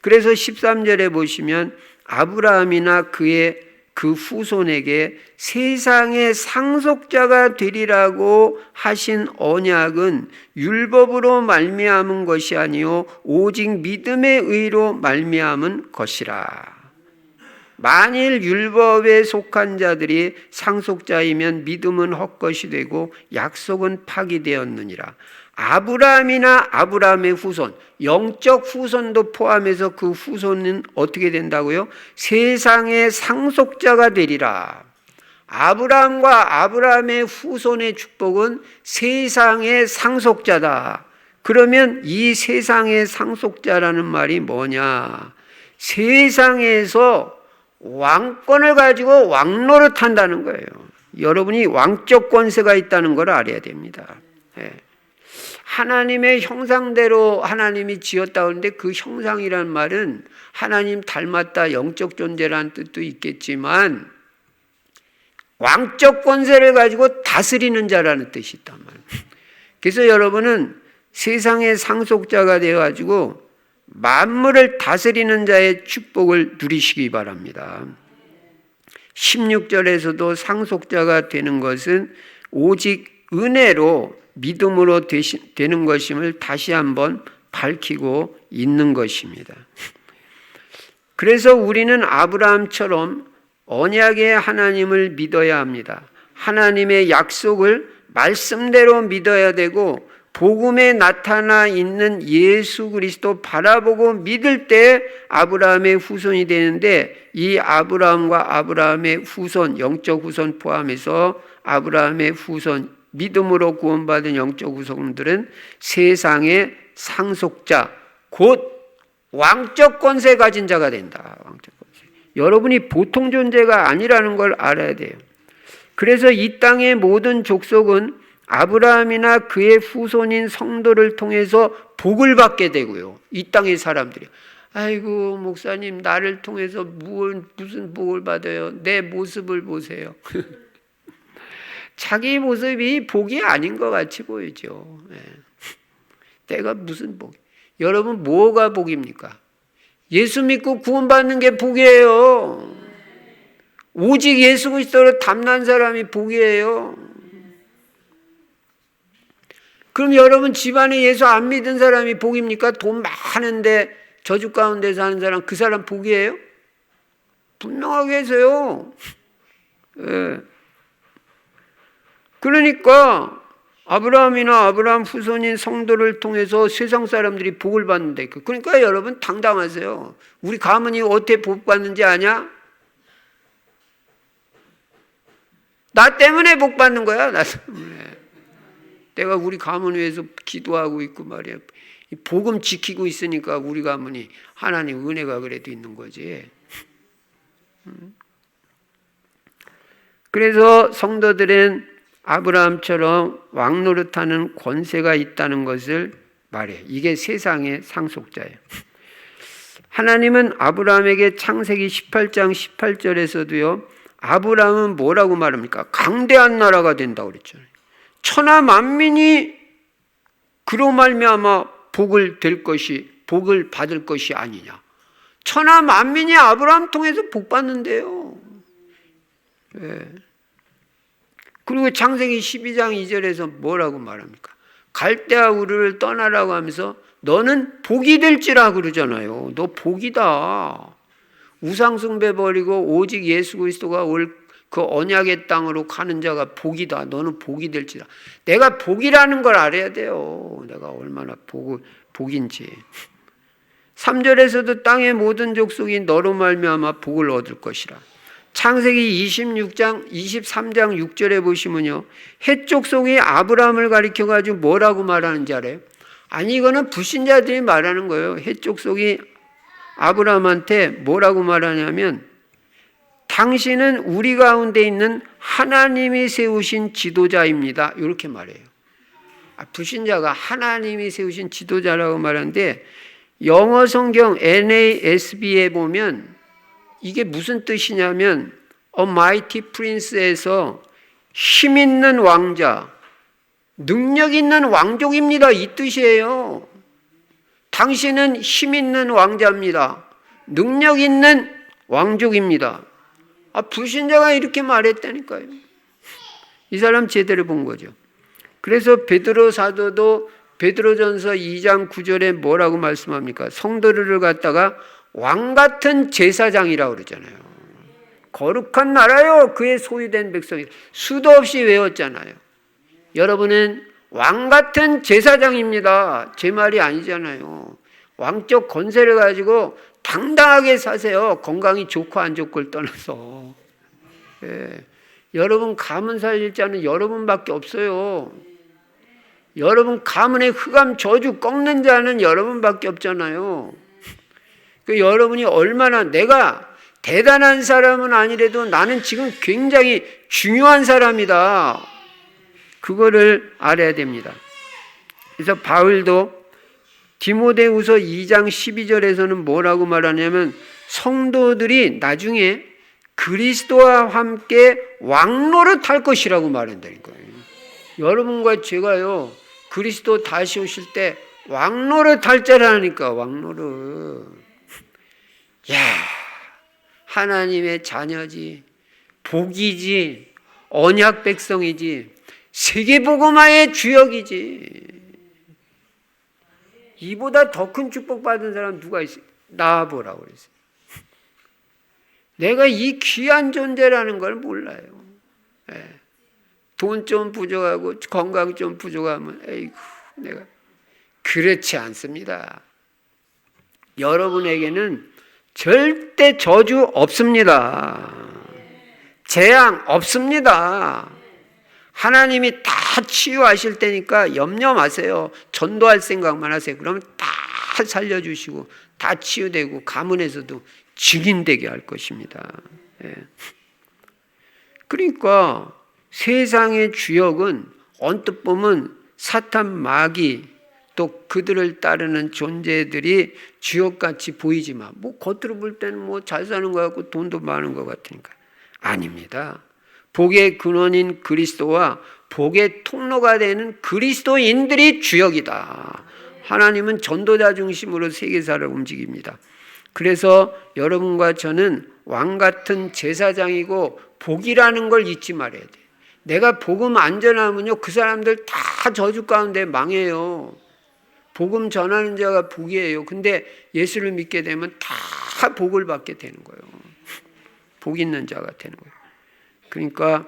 그래서 13절에 보시면 아브라함이나 그의 그 후손에게 세상의 상속자가 되리라고 하신 언약은 율법으로 말미암은 것이 아니요 오직 믿음의 의로 말미암은 것이라. 만일 율법에 속한 자들이 상속자이면 믿음은 헛것이 되고 약속은 파기되었느니라. 아브라함이나 아브라함의 후손, 영적 후손도 포함해서 그 후손은 어떻게 된다고요? 세상의 상속자가 되리라. 아브라함과 아브라함의 후손의 축복은 세상의 상속자다. 그러면 이 세상의 상속자라는 말이 뭐냐? 세상에서 왕권을 가지고 왕노릇한다는 거예요. 여러분이 왕적 권세가 있다는 걸 알아야 됩니다. 하나님의 형상대로 하나님이 지었다 하는데 그 형상이란 말은 하나님 닮았다 영적 존재라는 뜻도 있겠지만 왕적 권세를 가지고 다스리는 자라는 뜻이 있단 말이에요. 그래서 여러분은 세상의 상속자가 되어가지고 만물을 다스리는 자의 축복을 누리시기 바랍니다. 16절에서도 상속자가 되는 것은 오직 은혜로 믿음으로 되는 것임을 다시 한번 밝히고 있는 것입니다. 그래서 우리는 아브라함처럼 언약의 하나님을 믿어야 합니다. 하나님의 약속을 말씀대로 믿어야 되고 복음에 나타나 있는 예수 그리스도 바라보고 믿을 때 아브라함의 후손이 되는데 이 아브라함과 아브라함의 후손, 영적 후손 포함해서 아브라함의 후손, 믿음으로 구원받은 영적 후손들은 세상의 상속자, 곧 왕적 권세 가진 자가 된다. 왕적 권세. 여러분이 보통 존재가 아니라는 걸 알아야 돼요. 그래서 이 땅의 모든 족속은 아브라함이나 그의 후손인 성도를 통해서 복을 받게 되고요. 이 땅의 사람들이 아이고 목사님 나를 통해서 무슨 복을 받아요. 내 모습을 보세요. 자기 모습이 복이 아닌 것 같이 보이죠. 내가 무슨 복? 여러분 뭐가 복입니까? 예수 믿고 구원받는 게 복이에요. 오직 예수 그리스도로 담난 사람이 복이에요. 그럼 여러분 집안에 예수 안 믿은 사람이 복입니까? 돈 많은데 저주 가운데 사는 사람, 그 사람 복이에요? 분명하게 해서요. 예. 그러니까 아브라함이나 아브라함 후손인 성도를 통해서 세상 사람들이 복을 받는다. 그러니까 여러분 당당하세요. 우리 가문이 어떻게 복 받는지 아냐? 나 때문에 복 받는 거야. 나 때문에. 내가 우리 가문 위해서 기도하고 있고 말이야. 복음 지키고 있으니까 우리 가문이 하나님 은혜가 그래도 있는 거지. 그래서 성도들은 아브라함처럼 왕노릇하는 권세가 있다는 것을 말해. 이게 세상의 상속자예요. 하나님은 아브라함에게 창세기 18장 18절에서도요. 아브라함은 뭐라고 말합니까? 강대한 나라가 된다고 그랬잖아요. 천하 만민이 그로 말미암아 복을 받을 것이 아니냐. 천하 만민이 아브라함 통해서 복 받는데요. 네. 그리고 창세기 12장 2절에서 뭐라고 말합니까? 갈대아 우르를 떠나라고 하면서 너는 복이 될지라 그러잖아요. 너 복이다. 우상숭배 버리고 오직 예수 그리스도가 올 그 언약의 땅으로 가는 자가 복이다. 너는 복이 될지라. 내가 복이라는 걸 알아야 돼요. 내가 얼마나 복인지. 3절에서도 땅의 모든 족속이 너로 말미암아 복을 얻을 것이라. 창세기 23장 6절에 보시면요. 헷 족속이 아브라함을 가리켜가지고 뭐라고 말하는지 알아요? 아니 이거는 불신자들이 말하는 거예요. 헷 족속이 아브라함한테 뭐라고 말하냐면 당신은 우리 가운데 있는 하나님이 세우신 지도자입니다. 이렇게 말해요. 불신자가 하나님이 세우신 지도자라고 말하는데 영어 성경 NASB에 보면 이게 무슨 뜻이냐면 A Mighty Prince에서 힘 있는 왕자, 능력 있는 왕족입니다. 이 뜻이에요. 당신은 힘 있는 왕자입니다. 능력 있는 왕족입니다. 불신자가 이렇게 말했다니까요. 이 사람 제대로 본 거죠. 그래서 베드로 사도도 베드로전서 2장 9절에 뭐라고 말씀합니까? 성도들을 갖다가 왕 같은 제사장이라고 그러잖아요. 거룩한 나라요, 그의 소유된 백성이. 수도 없이 외웠잖아요. 여러분은 왕 같은 제사장입니다. 제 말이 아니잖아요. 왕적 권세를 가지고 당당하게 사세요. 건강이 좋고 안 좋고를 떠나서. 예. 여러분 가문 살릴 자는 여러분밖에 없어요. 여러분 가문의 흑암 저주 꺾는 자는 여러분밖에 없잖아요. 그 여러분이 얼마나, 내가 대단한 사람은 아니래도 나는 지금 굉장히 중요한 사람이다. 그거를 알아야 됩니다. 그래서 바울도 디모데후서 2장 12절에서는 뭐라고 말하냐면 성도들이 나중에 그리스도와 함께 왕노릇할 것이라고 말한다는 거예요. 여러분과 제가요, 그리스도 다시 오실 때 왕노릇할 자라니까, 왕노릇. 야, 하나님의 자녀지, 복이지, 언약 백성이지, 세계복음화의 주역이지. 이보다 더 큰 축복 받은 사람 누가 있어요? 나와보라고 그랬어요. 내가 이 귀한 존재라는 걸 몰라요. 돈 좀 부족하고 건강 좀 부족하면 에이구, 내가 그렇지 않습니다. 여러분에게는 절대 저주 없습니다. 재앙 없습니다. 하나님이 다 치유하실 테니까 염려 마세요. 전도할 생각만 하세요. 그러면 다 살려주시고 다 치유되고 가문에서도 증인되게 할 것입니다. 그러니까 세상의 주역은 언뜻 보면 사탄, 마귀, 또 그들을 따르는 존재들이 주역같이 보이지만 뭐 겉으로 볼 때는 뭐 잘 사는 것 같고 돈도 많은 것 같으니까 아닙니다. 복의 근원인 그리스도와 복의 통로가 되는 그리스도인들이 주역이다. 하나님은 전도자 중심으로 세계사를 움직입니다. 그래서 여러분과 저는 왕 같은 제사장이고 복이라는 걸 잊지 말아야 돼요. 내가 복음 안 전하면요, 그 사람들 다 저주 가운데 망해요. 복음 전하는 자가 복이에요. 근데 예수를 믿게 되면 다 복을 받게 되는 거예요. 복 있는 자가 되는 거예요. 그러니까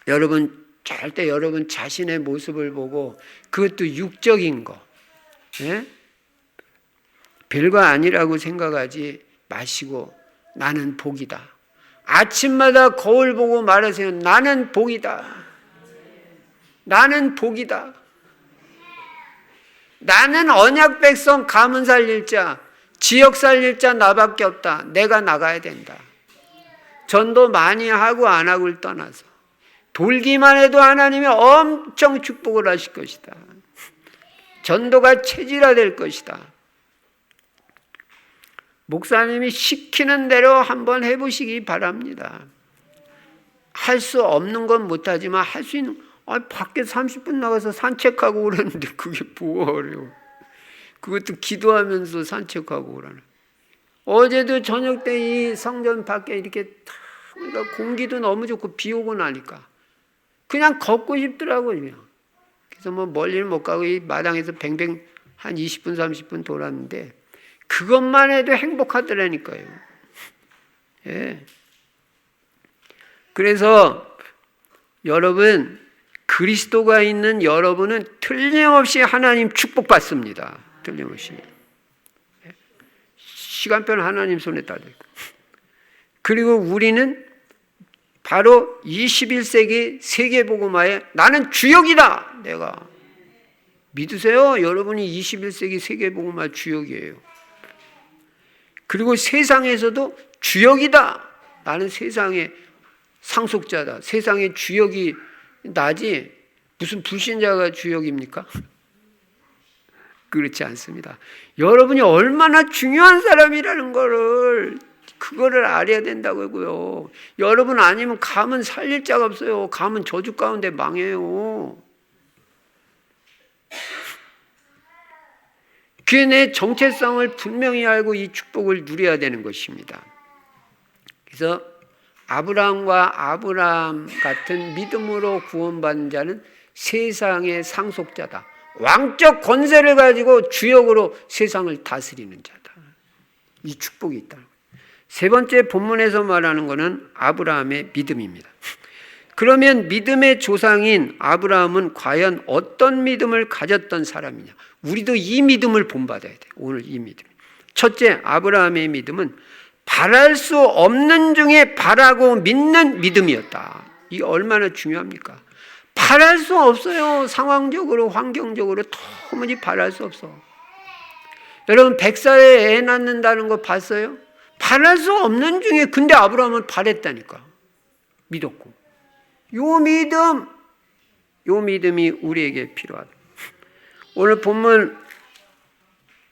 여러분 절대 여러분 자신의 모습을 보고 그것도 육적인 거, 별거 아니라고 생각하지 마시고 나는 복이다. 아침마다 거울 보고 말하세요. 나는 복이다. 나는 복이다. 나는 언약 백성, 가문 살릴 자, 지역 살릴 자 나밖에 없다. 내가 나가야 된다. 전도 많이 하고 안 하고를 떠나서 돌기만 해도 하나님이 엄청 축복을 하실 것이다. 전도가 체질화될 것이다. 목사님이 시키는 대로 한번 해보시기 바랍니다. 할 수 없는 건 못하지만 할 수 있는, 밖에 30분 나가서 산책하고 그러는데 그게 뭐가 어려워. 그것도 기도하면서 산책하고 그러네. 어제도 저녁 때 이 성전 밖에 이렇게 그러니까 공기도 너무 좋고 비 오고 나니까 그냥 걷고 싶더라고요. 그래서 뭐 멀리는 못 가고 이 마당에서 뱅뱅 한 20분 30분 돌았는데 그것만 해도 행복하더라니까요. 예. 그래서 여러분, 그리스도가 있는 여러분은 틀림없이 하나님 축복받습니다. 틀림없이. 시간표는 하나님 손에 따라 있고. 그리고 우리는 바로 21세기 세계복음화에 나는 주역이다. 내가. 믿으세요? 여러분이 21세기 세계복음화 주역이에요. 그리고 세상에서도 주역이다. 나는 세상의 상속자다. 세상의 주역이 나지 무슨 불신자가 주역입니까? 그렇지 않습니다. 여러분이 얼마나 중요한 사람이라는 그거를 알아야 된다고요. 여러분 아니면 가문 살릴 자가 없어요. 가문 저주 가운데 망해요. 그게 내 정체성을 분명히 알고 이 축복을 누려야 되는 것입니다. 그래서 아브라함과 아브라함 같은 믿음으로 구원받은 자는 세상의 상속자다. 왕적 권세를 가지고 주역으로 세상을 다스리는 자다. 이 축복이 있다. 세 번째 본문에서 말하는 것은 아브라함의 믿음입니다. 그러면 믿음의 조상인 아브라함은 과연 어떤 믿음을 가졌던 사람이냐? 우리도 이 믿음을 본받아야 돼. 오늘 이 믿음. 첫째, 아브라함의 믿음은 바랄 수 없는 중에 바라고 믿는 믿음이었다. 이게 얼마나 중요합니까? 바랄 수 없어요. 상황적으로, 환경적으로 도무지 바랄 수 없어. 여러분, 100살에 애 낳는다는 거 봤어요? 바랄 수 없는 중에, 근데 아브라함은 바랬다니까. 믿었고. 요 믿음이 우리에게 필요하다. 오늘 본문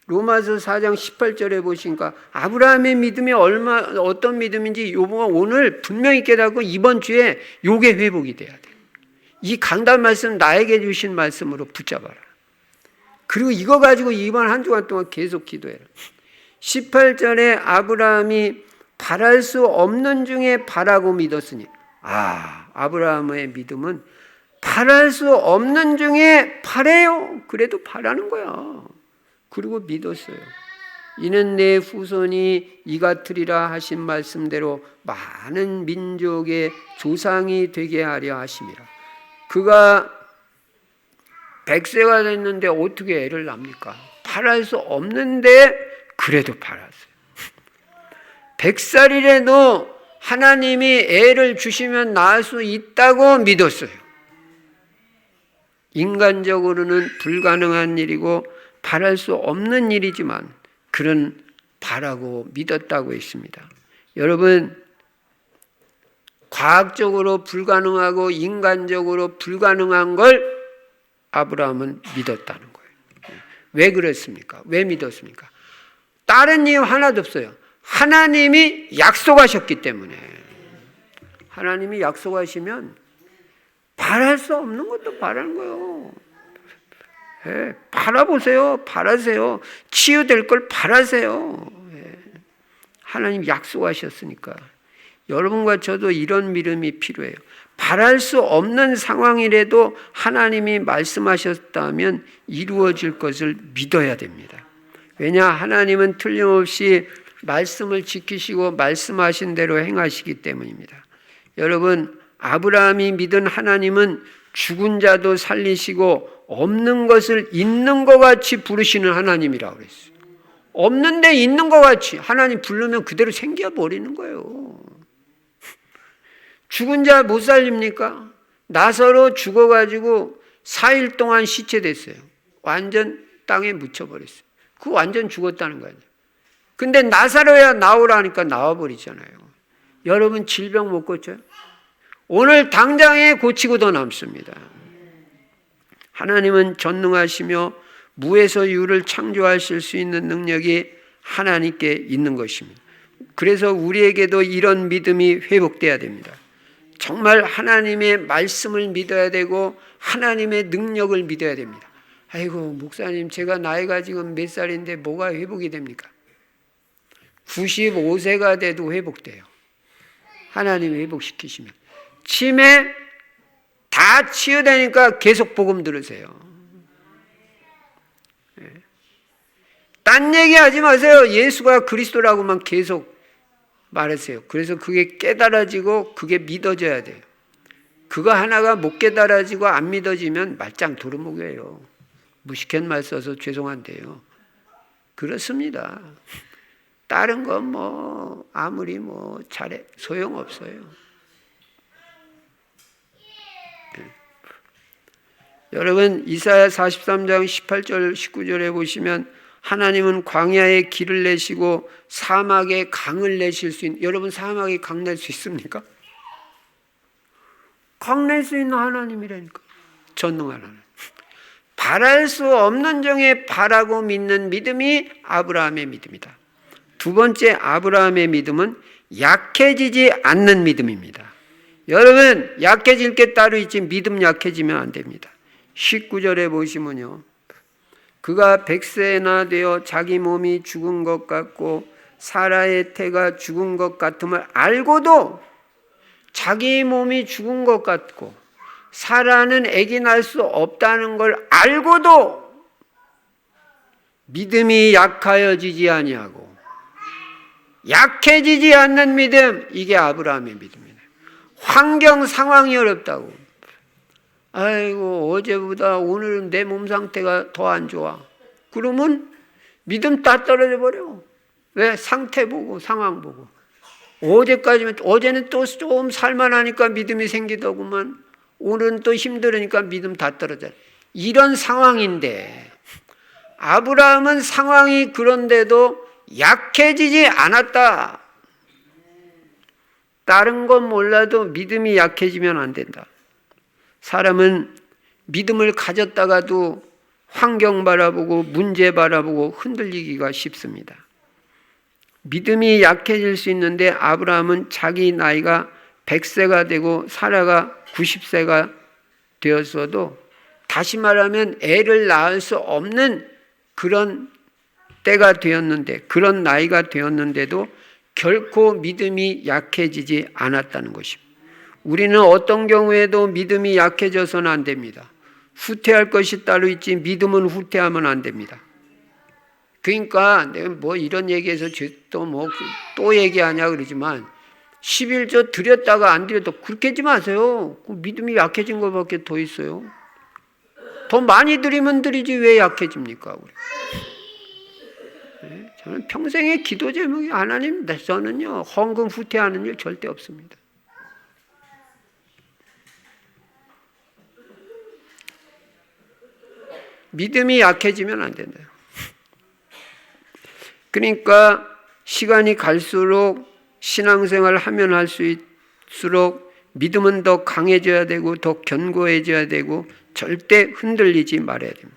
로마서 4장 18절에 보시니까 아브라함의 믿음이 어떤 믿음인지 요거 오늘 분명히 깨닫고 이번 주에 요게 회복이 돼야 돼. 이 강단 말씀 나에게 주신 말씀으로 붙잡아라. 그리고 이거 가지고 이번 한 주간 동안 계속 기도해라. 18절에 아브라함이 바랄 수 없는 중에 바라고 믿었으니 아브라함의 믿음은 바랄 수 없는 중에 바래요. 그래도 바라는 거야. 그리고 믿었어요. 이는 내 후손이 이 같으리라 하신 말씀대로 많은 민족의 조상이 되게 하려 하심이라. 그가 100세가 됐는데 어떻게 애를 낳습니까? 바랄 수 없는데 그래도 바랐어요. 100살이라도 하나님이 애를 주시면 낳을 수 있다고 믿었어요. 인간적으로는 불가능한 일이고 바랄 수 없는 일이지만 그는 바라고 믿었다고 했습니다. 여러분, 과학적으로 불가능하고 인간적으로 불가능한 걸 아브라함은 믿었다는 거예요. 왜 그랬습니까? 왜 믿었습니까? 다른 이유 하나도 없어요. 하나님이 약속하셨기 때문에. 하나님이 약속하시면 바랄 수 없는 것도 바라는 거예요. 예, 바라보세요. 바라세요. 치유될 걸 바라세요. 예, 하나님 약속하셨으니까. 여러분과 저도 이런 믿음이 필요해요. 바랄 수 없는 상황이라도 하나님이 말씀하셨다면 이루어질 것을 믿어야 됩니다. 왜냐? 하나님은 틀림없이 말씀을 지키시고 말씀하신 대로 행하시기 때문입니다. 여러분, 아브라함이 믿은 하나님은 죽은 자도 살리시고 없는 것을 있는 것 같이 부르시는 하나님이라고 그랬어요. 없는데 있는 것 같이 하나님 부르면 그대로 생겨버리는 거예요. 죽은 자 못 살립니까? 나사로 죽어가지고 4일 동안 시체됐어요. 완전 땅에 묻혀버렸어요. 그거 완전 죽었다는 거예요. 근데 나사로야 나오라니까 나와버리잖아요. 여러분 질병 못 고쳐요? 오늘 당장에 고치고도 남습니다. 하나님은 전능하시며 무에서 유를 창조하실 수 있는 능력이 하나님께 있는 것입니다. 그래서 우리에게도 이런 믿음이 회복돼야 됩니다. 정말 하나님의 말씀을 믿어야 되고 하나님의 능력을 믿어야 됩니다. 아이고 목사님, 제가 나이가 지금 몇 살인데 뭐가 회복이 됩니까? 95세가 돼도 회복돼요. 하나님이 회복시키시면. 치매 다 치유되니까 계속 복음 들으세요. 딴 얘기하지 마세요. 예수가 그리스도라고만 계속 말하세요. 그래서 그게 깨달아지고 그게 믿어져야 돼요. 그거 하나가 못 깨달아지고 안 믿어지면 말짱 도루묵이에요. 무식한 말 써서 죄송한데요. 그렇습니다. 다른 건 아무리 잘해 소용없어요. 여러분 이사야 43장 18절 19절에 보시면 하나님은 광야에 길을 내시고 사막에 강을 내실 수 있는, 여러분 사막에 강 낼 수 있습니까? 강 낼 수 있는 하나님이라니까. 전능한 하나님. 바랄 수 없는 중에 바라고 믿는 믿음이 아브라함의 믿음이다. 두 번째 아브라함의 믿음은 약해지지 않는 믿음입니다. 여러분 약해질 게 따로 있지 믿음 약해지면 안 됩니다. 19절에 보시면요. 그가 100세나 되어 자기 몸이 죽은 것 같고 사라의 태가 죽은 것 같음을 알고도 자기 몸이 죽은 것 같고 사라는 아기 낳을 수 없다는 걸 알고도 믿음이 약하여지지 아니하고 약해지지 않는 믿음, 이게 아브라함의 믿음이네. 환경 상황이 어렵다고, 아이고 어제보다 오늘은 내 몸 상태가 더 안 좋아, 그러면 믿음 다 떨어져 버려. 왜? 상태 보고 상황 보고. 어제는 또 좀 살만하니까 믿음이 생기더구만, 오늘은 또 힘들으니까 믿음 다 떨어져. 이런 상황인데 아브라함은 상황이 그런데도 약해지지 않았다. 다른 건 몰라도 믿음이 약해지면 안 된다. 사람은 믿음을 가졌다가도 환경 바라보고 문제 바라보고 흔들리기가 쉽습니다. 믿음이 약해질 수 있는데 아브라함은 자기 나이가 100세가 되고 사라가 90세가 되었어도, 다시 말하면 애를 낳을 수 없는 그런 때가 되었는데, 그런 나이가 되었는데도 결코 믿음이 약해지지 않았다는 것입니다. 우리는 어떤 경우에도 믿음이 약해져서는 안 됩니다. 후퇴할 것이 따로 있지 믿음은 후퇴하면 안 됩니다. 그러니까 내가 뭐 이런 얘기해서 또 얘기하냐 그러지만, 11조 드렸다가 안 드려도 그렇게 하지 마세요. 믿음이 약해진 것밖에 더 있어요. 더 많이 드리면 드리지 왜 약해집니까? 우리. 네? 저는 평생의 기도 제목이 하나님, 저는요 헌금 후퇴하는 일 절대 없습니다. 믿음이 약해지면 안 된다. 그러니까 시간이 갈수록 신앙생활을 하면 할수록 믿음은 더 강해져야 되고 더 견고해져야 되고 절대 흔들리지 말아야 됩니다.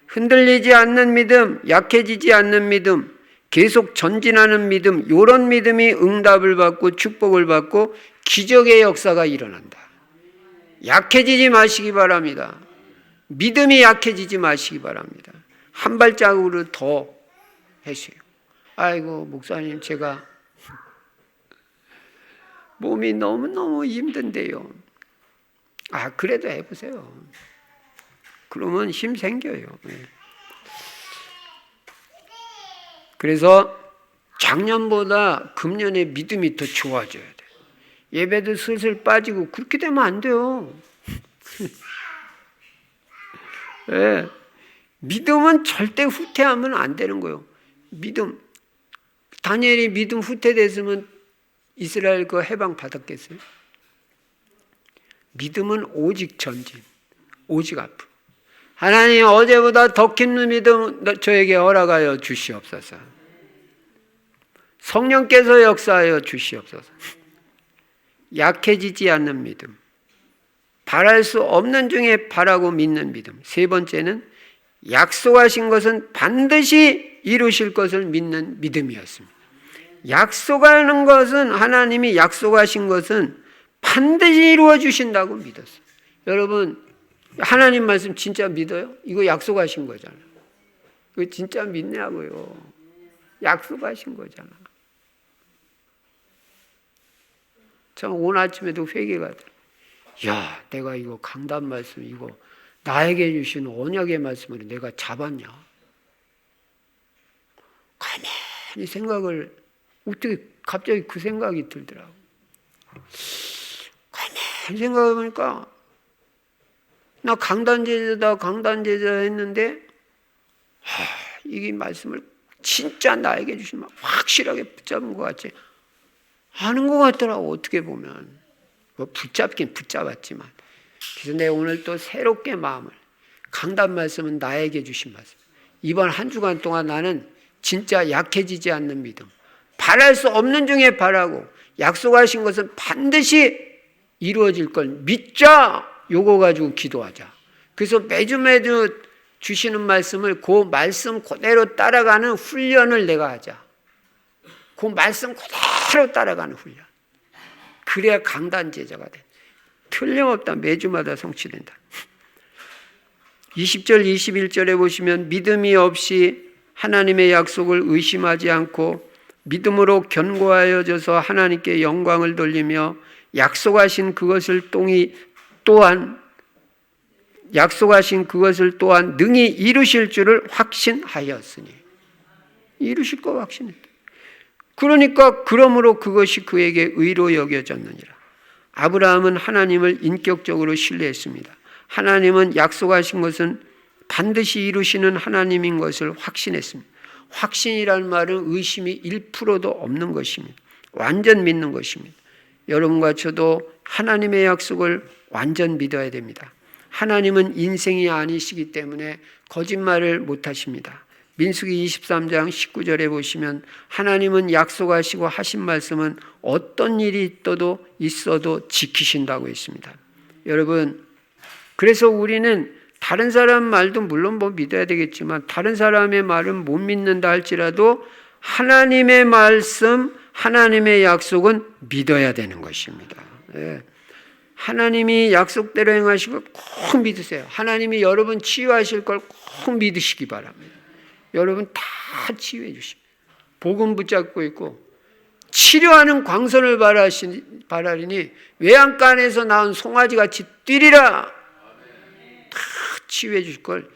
흔들리지 않는 믿음, 약해지지 않는 믿음, 계속 전진하는 믿음, 이런 믿음이 응답을 받고 축복을 받고 기적의 역사가 일어난다. 약해지지 마시기 바랍니다. 믿음이 약해지지 마시기 바랍니다. 한 발자국으로 더 하세요. 아이고 목사님, 제가 몸이 너무너무 힘든데요. 그래도 해보세요. 그러면 힘 생겨요. 그래서 작년보다 금년에 믿음이 더 좋아져야 돼. 예배도 슬슬 빠지고 그렇게 되면 안 돼요. 네. 믿음은 절대 후퇴하면 안 되는 거예요. 믿음. 다니엘이 믿음 후퇴됐으면 이스라엘 그 해방 받았겠어요? 믿음은 오직 전진, 오직 앞으로. 하나님, 어제보다 더 깊은 믿음 저에게 허락하여 주시옵소서. 성령께서 역사하여 주시옵소서. 약해지지 않는 믿음, 바랄 수 없는 중에 바라고 믿는 믿음. 세 번째는 약속하신 것은 반드시 이루실 것을 믿는 믿음이었습니다. 약속하는 것은, 하나님이 약속하신 것은 반드시 이루어 주신다고 믿었어요. 여러분, 하나님 말씀 진짜 믿어요? 이거 약속하신 거잖아요. 이거 진짜 믿냐고요. 약속하신 거잖아. 저 오늘 아침에도 회개가 들어요. 야, 내가 이거 강단 말씀, 이거 나에게 주신 언약의 말씀을 내가 잡았냐? 가만히 생각을, 어떻게 갑자기 그 생각이 들더라고. 가만히 생각해보니까 나 강단제자다 했는데 이게 말씀을 진짜 나에게 주신 말 확실하게 붙잡은 것 같지 않은 것 같더라고. 어떻게 보면 뭐 붙잡긴 붙잡았지만, 그래서 내가 오늘 또 새롭게 마음을, 강단 말씀은 나에게 주신 말씀, 이번 한 주간 동안 나는 진짜 약해지지 않는 믿음, 바랄 수 없는 중에 바라고 약속하신 것은 반드시 이루어질 걸 믿자. 요거 가지고 기도하자. 그래서 매주 주시는 말씀을 그 말씀 그대로 따라가는 훈련을 내가 하자. 그 말씀 그대로 따라가는 훈련. 그래야 강단 제자가 돼. 틀림없다. 매주마다 성취된다. 20절 21절에 보시면 믿음이 없이 하나님의 약속을 의심하지 않고 믿음으로 견고하여져서 하나님께 영광을 돌리며 약속하신 그것을 또한 능히 이루실 줄을 확신하였으니. 이루실 거 확신했다. 그러니까 그러므로 그것이 그에게 의로 여겨졌느니라. 아브라함은 하나님을 인격적으로 신뢰했습니다. 하나님은 약속하신 것은 반드시 이루시는 하나님인 것을 확신했습니다. 확신이라는 말은 의심이 1%도 없는 것입니다. 완전 믿는 것입니다. 여러분과 저도 하나님의 약속을 완전 믿어야 됩니다. 하나님은 인생이 아니시기 때문에 거짓말을 못하십니다. 민수기 23장 19절에 보시면 하나님은 약속하시고 하신 말씀은 어떤 일이 있어도 지키신다고 했습니다. 여러분, 그래서 우리는 다른 사람 말도 물론 믿어야 되겠지만 다른 사람의 말은 못 믿는다 할지라도 하나님의 말씀, 하나님의 약속은 믿어야 되는 것입니다. 하나님이 약속대로 행하실 걸 꼭 믿으세요. 하나님이 여러분 치유하실 걸 꼭 믿으시기 바랍니다. 여러분 다 치유해 주십니다. 복음 붙잡고 있고 치료하는 광선을 바라리니 외양간에서 나온 송아지같이 뛰리라. 다 치유해 주실 걸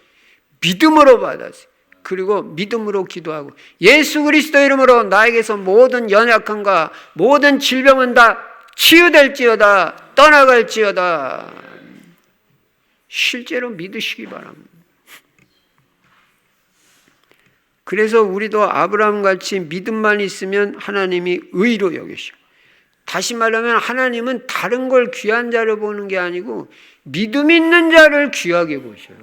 믿음으로 받았어요. 그리고 믿음으로 기도하고 예수 그리스도 이름으로 나에게서 모든 연약함과 모든 질병은 다 치유될지어다, 떠나갈지어다. 실제로 믿으시기 바랍니다. 그래서 우리도 아브라함같이 믿음만 있으면 하나님이 의로 여기시고, 다시 말하면 하나님은 다른 걸 귀한 자로 보는 게 아니고 믿음 있는 자를 귀하게 보셔요.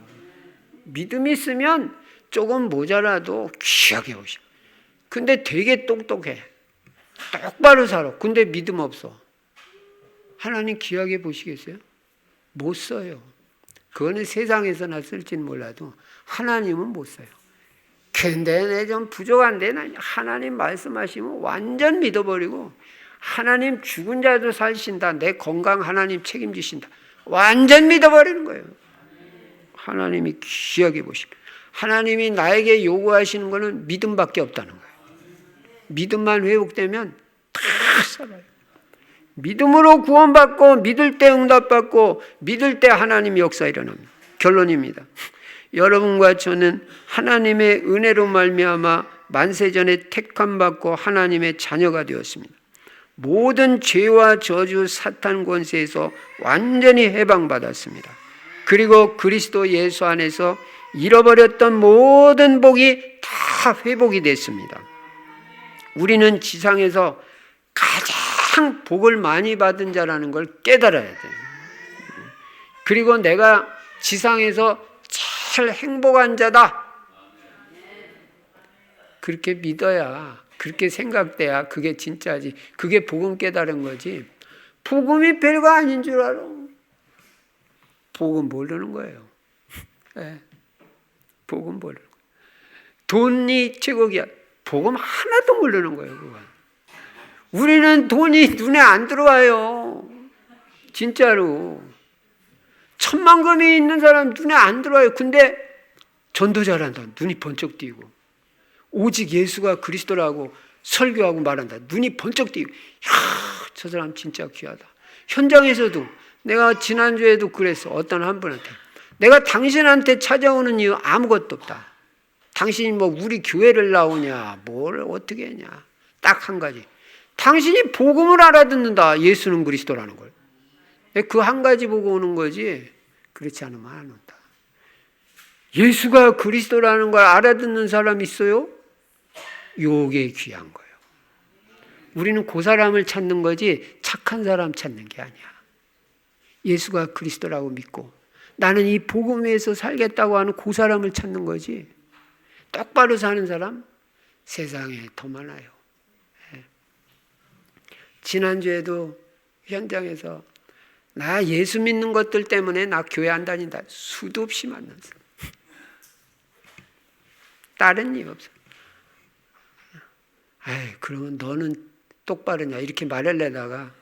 믿음 있으면 조금 모자라도 귀하게 보셔. 근데 되게 똑똑해. 똑바로 살아. 근데 믿음 없어. 하나님 귀하게 보시겠어요? 못 써요. 그거는 세상에서나 쓸지는 몰라도 하나님은 못 써요. 근데 내 좀 부족한데 하나님 말씀하시면 완전 믿어버리고 하나님 죽은 자도 살신다. 내 건강 하나님 책임지신다. 완전 믿어버리는 거예요. 하나님이 귀하게 보십니다. 하나님이 나에게 요구하시는 것은 믿음밖에 없다는 거예요. 믿음만 회복되면 다 살아요. 믿음으로 구원받고 믿을 때 응답받고 믿을 때 하나님의 역사 일어납니다. 결론입니다. 여러분과 저는 하나님의 은혜로 말미암아 만세전에 택함받고 하나님의 자녀가 되었습니다. 모든 죄와 저주 사탄 권세에서 완전히 해방받았습니다. 그리고 그리스도 예수 안에서 잃어버렸던 모든 복이 다 회복이 됐습니다. 우리는 지상에서 가장 복을 많이 받은 자라는 걸 깨달아야 돼요. 그리고 내가 지상에서 제일 행복한 자다. 그렇게 믿어야, 그렇게 생각돼야 그게 진짜지. 그게 복음 깨달은 거지. 복음이 별거 아닌 줄 알아. 복음 모르는 거예요. 네. 복음 모르는 거예요. 돈이 최고기야. 복음 하나도 모르는 거예요. 그건. 우리는 돈이 눈에 안 들어와요. 진짜로. 천만금이 있는 사람 눈에 안 들어와요. 근데 전도 잘한다. 눈이 번쩍 띄고. 오직 예수가 그리스도라고 설교하고 말한다. 눈이 번쩍 띄고. 이야, 저 사람 진짜 귀하다. 현장에서도 내가 지난주에도 그랬어. 어떤 한 분한테. 내가 당신한테 찾아오는 이유 아무것도 없다. 당신이 뭐 우리 교회를 나오냐, 뭘 어떻게 했냐. 딱 한 가지. 당신이 복음을 알아듣는다. 예수는 그리스도라는 걸. 그 한 가지 보고 오는 거지. 그렇지 않으면 안 온다. 예수가 그리스도라는 걸 알아듣는 사람 있어요? 요게 귀한 거예요. 우리는 그 사람을 찾는 거지 착한 사람 찾는 게 아니야. 예수가 그리스도라고 믿고 나는 이 복음 위에서 살겠다고 하는 그 사람을 찾는 거지. 똑바로 사는 사람 세상에 더 많아요. 지난주에도 현장에서 나 예수 믿는 것들 때문에 나 교회 안 다닌다. 수도 없이 만난 사람. 다른 이유 없어. 아이, 그러면 너는 똑바르냐 이렇게 말하려다가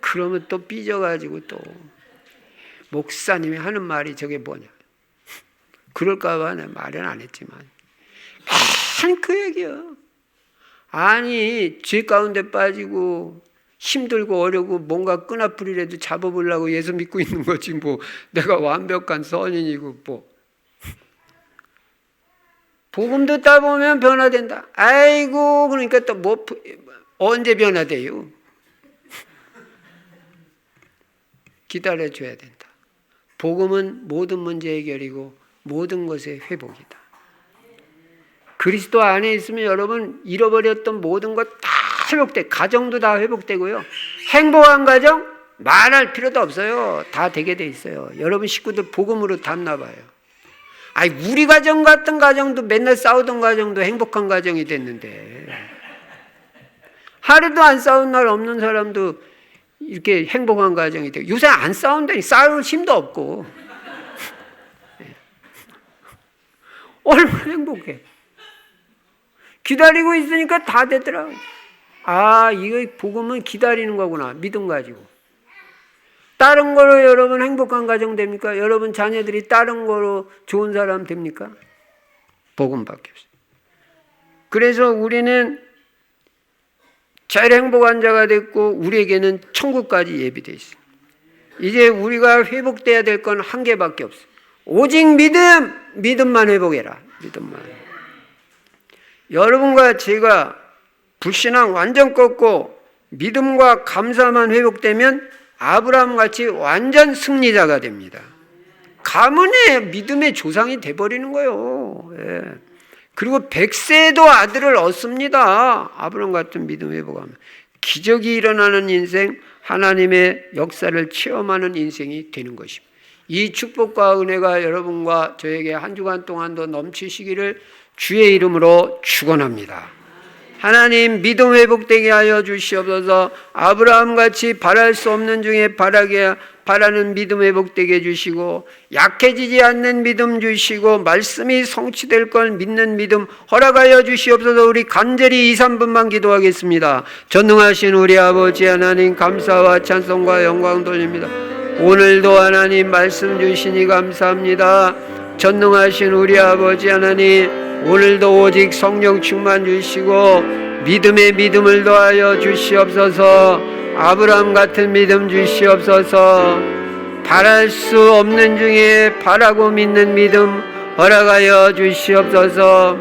그러면 또 삐져가지고 또 목사님이 하는 말이 저게 뭐냐. 그럴까 봐 내가 말은 안 했지만 그 얘기야. 아니 죄 가운데 빠지고 힘들고 어려고 뭔가 끈아풀이라도 잡아보려고 예수 믿고 있는 거지 뭐 내가 완벽한 선인이고 뭐. 복음 듣다 보면 변화된다. 아이고 그러니까 또 뭐 언제 변화돼요? 기다려줘야 된다. 복음은 모든 문제 해결이고 모든 것의 회복이다. 그리스도 안에 있으면 여러분 잃어버렸던 모든 것 다 회복돼. 가정도 다 회복되고요. 행복한 가정 말할 필요도 없어요. 다 되게 돼 있어요. 여러분 식구들 복음으로 닮나 봐요. 아니 우리 가정 같은 가정도 맨날 싸우던 가정도 행복한 가정이 됐는데 하루도 안 싸운 날 없는 사람도 이렇게 행복한 가정이 되고 요새 안 싸운다니 싸울 힘도 없고 얼마나 행복해. 기다리고 있으니까 다 되더라고. 아 이거 복음은 기다리는 거구나. 믿음 가지고. 다른 거로 여러분 행복한 가정 됩니까? 여러분 자녀들이 다른 거로 좋은 사람 됩니까? 복음밖에 없어요. 그래서 우리는 제일 행복한 자가 됐고 우리에게는 천국까지 예비되어 있습니다. 이제 우리가 회복돼야 될 건 한 개밖에 없어요. 오직 믿음만 회복해라. 믿음만. 여러분과 제가 불신앙 완전 꺾고 믿음과 감사만 회복되면 아브라함같이 완전 승리자가 됩니다. 가문의 믿음의 조상이 돼버리는 거예요. 예. 그리고 100세도 아들을 얻습니다. 아브라함 같은 믿음 회복하면. 기적이 일어나는 인생, 하나님의 역사를 체험하는 인생이 되는 것입니다. 이 축복과 은혜가 여러분과 저에게 한 주간 동안도 넘치시기를 주의 이름으로 축원합니다. 하나님 믿음 회복되게 하여 주시옵소서. 아브라함같이 바랄 수 없는 중에 바라는 믿음 회복되게 해주시고 약해지지 않는 믿음 주시고 말씀이 성취될 걸 믿는 믿음 허락하여 주시옵소서. 우리 간절히 2, 3분만 기도하겠습니다. 전능하신 우리 아버지 하나님 감사와 찬송과 영광 돌립니다. 오늘도 하나님 말씀 주시니 감사합니다. 전능하신 우리 아버지 하나님 오늘도 오직 성령 충만 주시고 믿음에 믿음을 더하여 주시옵소서. 아브라함 같은 믿음 주시옵소서. 바랄 수 없는 중에 바라고 믿는 믿음 허락하여 주시옵소서.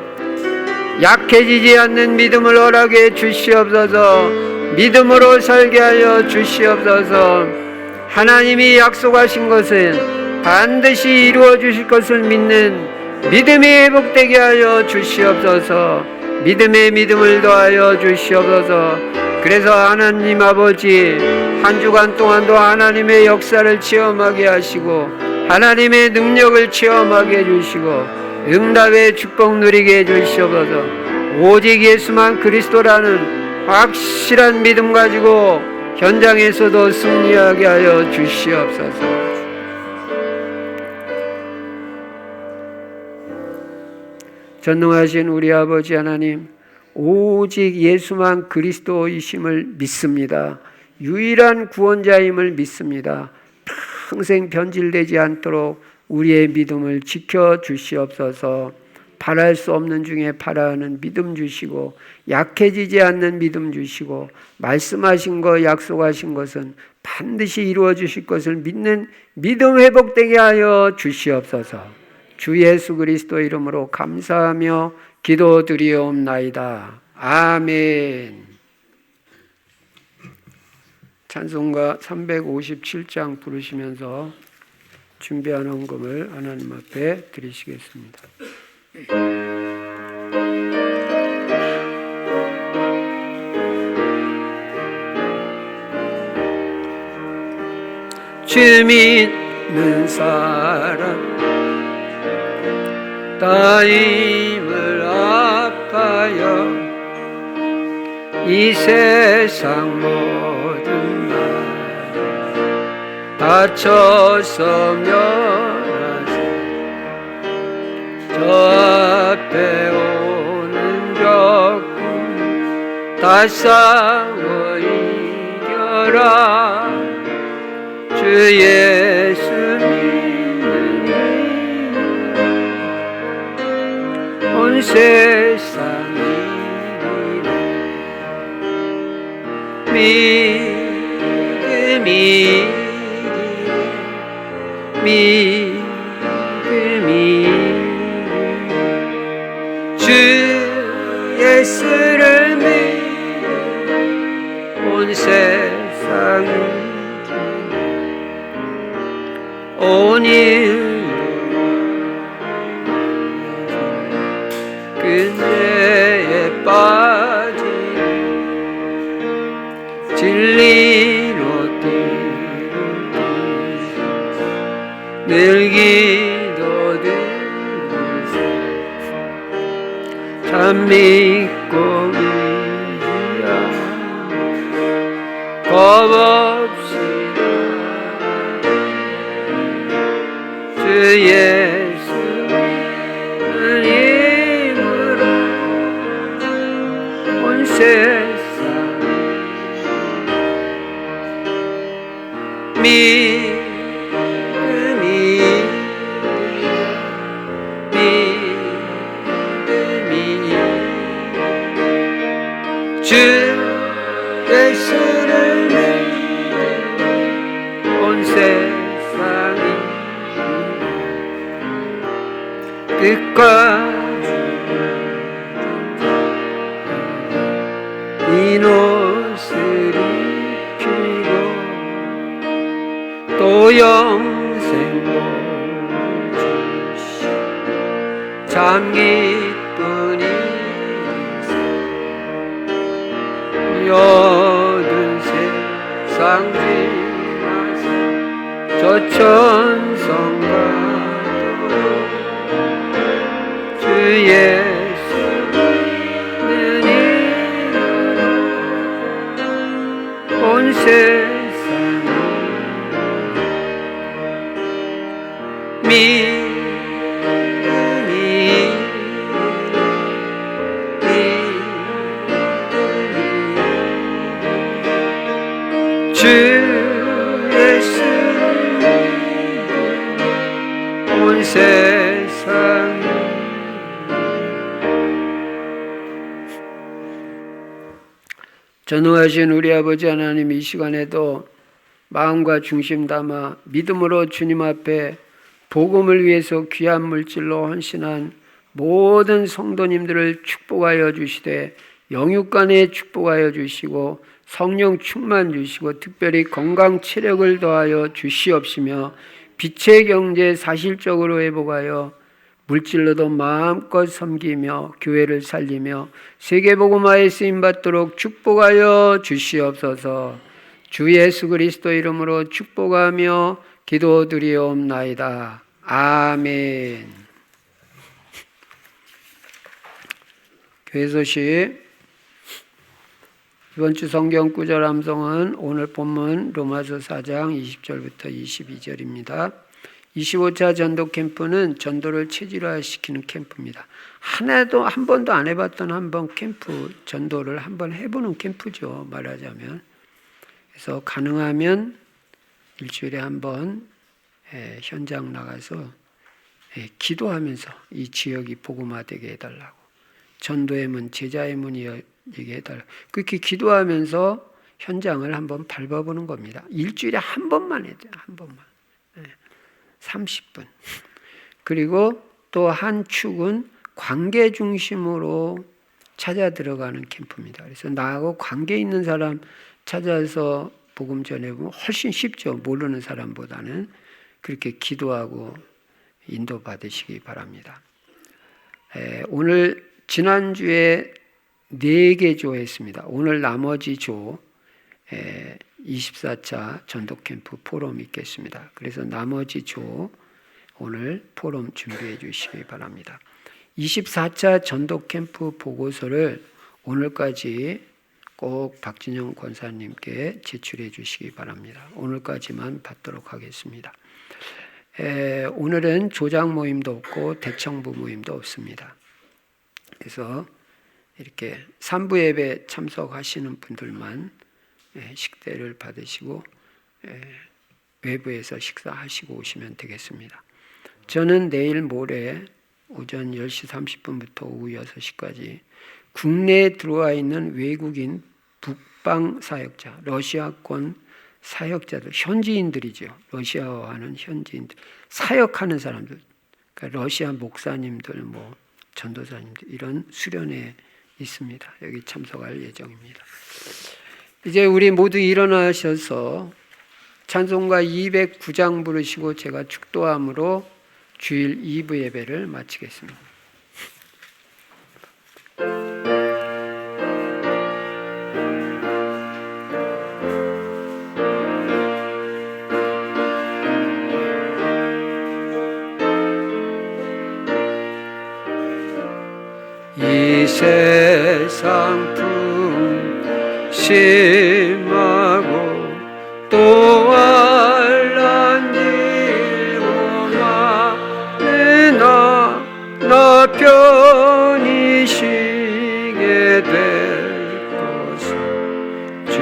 약해지지 않는 믿음을 허락해 주시옵소서. 믿음으로 살게 하여 주시옵소서. 하나님이 약속하신 것은 반드시 이루어 주실 것을 믿는 믿음이 회복되게 하여 주시옵소서. 믿음에 믿음을 더하여 주시옵소서. 그래서 하나님 아버지 한 주간 동안도 하나님의 역사를 체험하게 하시고 하나님의 능력을 체험하게 해주시고 응답의 축복 누리게 해주시옵소서. 오직 예수만 그리스도라는 확실한 믿음 가지고 현장에서도 승리하게 하여 주시옵소서. 전능하신 우리 아버지 하나님, 오직 예수만 그리스도이심을 믿습니다. 유일한 구원자임을 믿습니다. 평생 변질되지 않도록 우리의 믿음을 지켜주시옵소서. 바랄 수 없는 중에 바라는 믿음 주시고 약해지지 않는 믿음 주시고 말씀하신 것 약속하신 것은 반드시 이루어 주실 것을 믿는 믿음 회복되게 하여 주시옵소서. 주 예수 그리스도 이름으로 감사하며 기도드리옵나이다. 아멘. 찬송가 357장 부르시면서 준비한 헌금을 하나님 앞에 드리시겠습니다. 주 믿는 사람 따임을 아파요. 이 세상 모든 날 다쳐서 면하세. 저 앞에 오는 적군 다 싸워 이겨라. 주 예수 온 세상이 믿 온일 그네에 빠진 진리로 늘 기도드리세 참 믿고 의지하며 겁없이 주 예수는 이름으로 온 세상 믿음이 주 예수를 믿는 온 세상이 끝까지 이 옷을 입히고 또 영생 복 주시 참 기쁘니 여든 세상 지나서 저 천성가도 주 예수는 이름으로 온 세상 주 예수 온 세상 전능하신 우리 아버지 하나님, 이 시간에도 마음과 중심 담아 믿음으로 주님 앞에 복음을 위해서 귀한 물질로 헌신한 모든 성도님들을 축복하여 주시되 영육간에 축복하여 주시고 성령 충만 주시고 특별히 건강 체력을 더하여 주시옵시며 빛의 경제 사실적으로 회복하여 물질로도 마음껏 섬기며 교회를 살리며 세계복음화에 쓰임받도록 축복하여 주시옵소서. 주 예수 그리스도 이름으로 축복하며 기도드리옵나이다. 아멘. 교회 소식. 이번 주 성경 구절 암송은 오늘 본문 로마서 4장 20절부터 22절입니다. 25차 전도 캠프는 전도를 체질화시키는 캠프입니다. 한 번도 안 해봤던 한번 캠프, 전도를 한번 해보는 캠프죠, 말하자면. 그래서 가능하면 일주일에 한번 현장 나가서 기도하면서 이 지역이 복음화되게 해달라고, 전도의 문, 제자의 문이 열리게 해달라고, 그렇게 기도하면서 현장을 한번 밟아보는 겁니다. 일주일에 한 번만 해야 돼요. 한 번만. 30분. 그리고 또 한 축은 관계 중심으로 찾아 들어가는 캠프입니다. 그래서 나하고 관계 있는 사람 찾아서 복음 전해보면 훨씬 쉽죠. 모르는 사람보다는. 그렇게 기도하고 인도 받으시기 바랍니다. 오늘 지난주에 4개 조 했습니다. 오늘 나머지 조 24차 전도캠프 포럼 있겠습니다. 그래서 나머지 조 오늘 포럼 준비해 주시기 바랍니다. 24차 전도캠프 보고서를 오늘까지 꼭 박진영 권사님께 제출해 주시기 바랍니다. 오늘까지만 받도록 하겠습니다. 오늘은 조장 모임도 없고 대청부 모임도 없습니다. 그래서 이렇게 3부 예배 참석하시는 분들만 식대를 받으시고 외부에서 식사하시고 오시면 되겠습니다. 저는 내일 모레 오전 10시 30분부터 오후 6시까지 국내에 들어와 있는 외국인 북방 사역자, 러시아권 사역자들, 현지인들이죠. 러시아어하는 현지인들, 사역하는 사람들, 그러니까 러시아 목사님들, 전도사님들, 이런 수련회 있습니다. 여기 참석할 예정입니다. 이제 우리 모두 일어나셔서 찬송가 209장 부르시고 제가 축도함으로 주일 2부 예배를 마치겠습니다. 이 세상 심하고 또 알란 일고 많으나 나 편히 쉬게 될 것은 주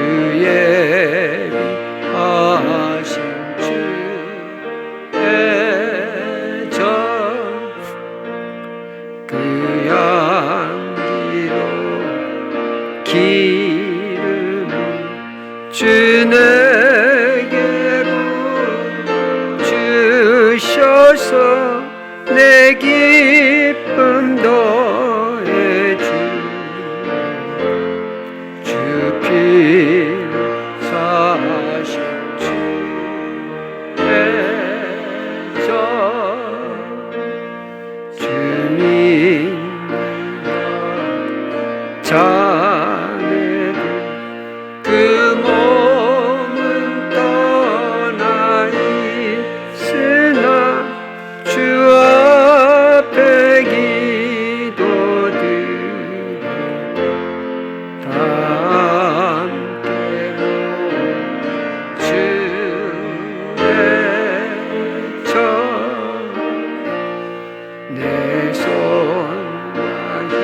예비하신 주의 전 그 향기로 기름을 주 내게 주셔서 내 기쁨 더해 주 피로 사신 주의 전 주님 자네들 그 몸은 떠나 있으나 주 앞에 기도드리고 다 함께 주의 전 내 손 나여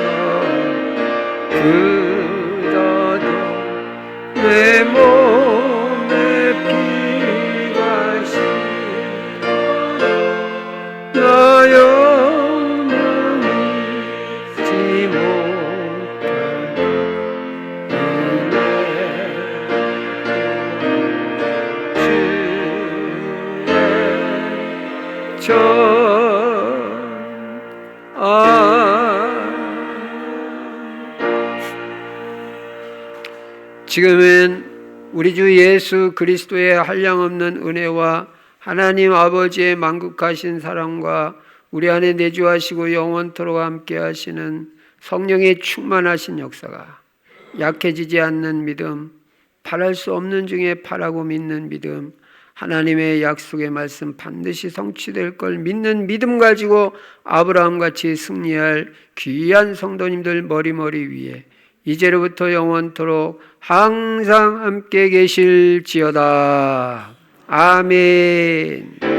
굳어도 내 몸에 피가 시려 나 영영 잊지 못한 은혜 주의 전 지금은 우리 주 예수 그리스도의 한량없는 은혜와 하나님 아버지의 만국하신 사랑과 우리 안에 내주하시고 영원토록 함께 하시는 성령의 충만하신 역사가 약해지지 않는 믿음, 바랄 수 없는 중에 바라고 믿는 믿음, 하나님의 약속의 말씀 반드시 성취될 걸 믿는 믿음 가지고 아브라함같이 승리할 귀한 성도님들 머리머리 위에 이제로부터 영원토록 항상 함께 계실지어다. 아멘.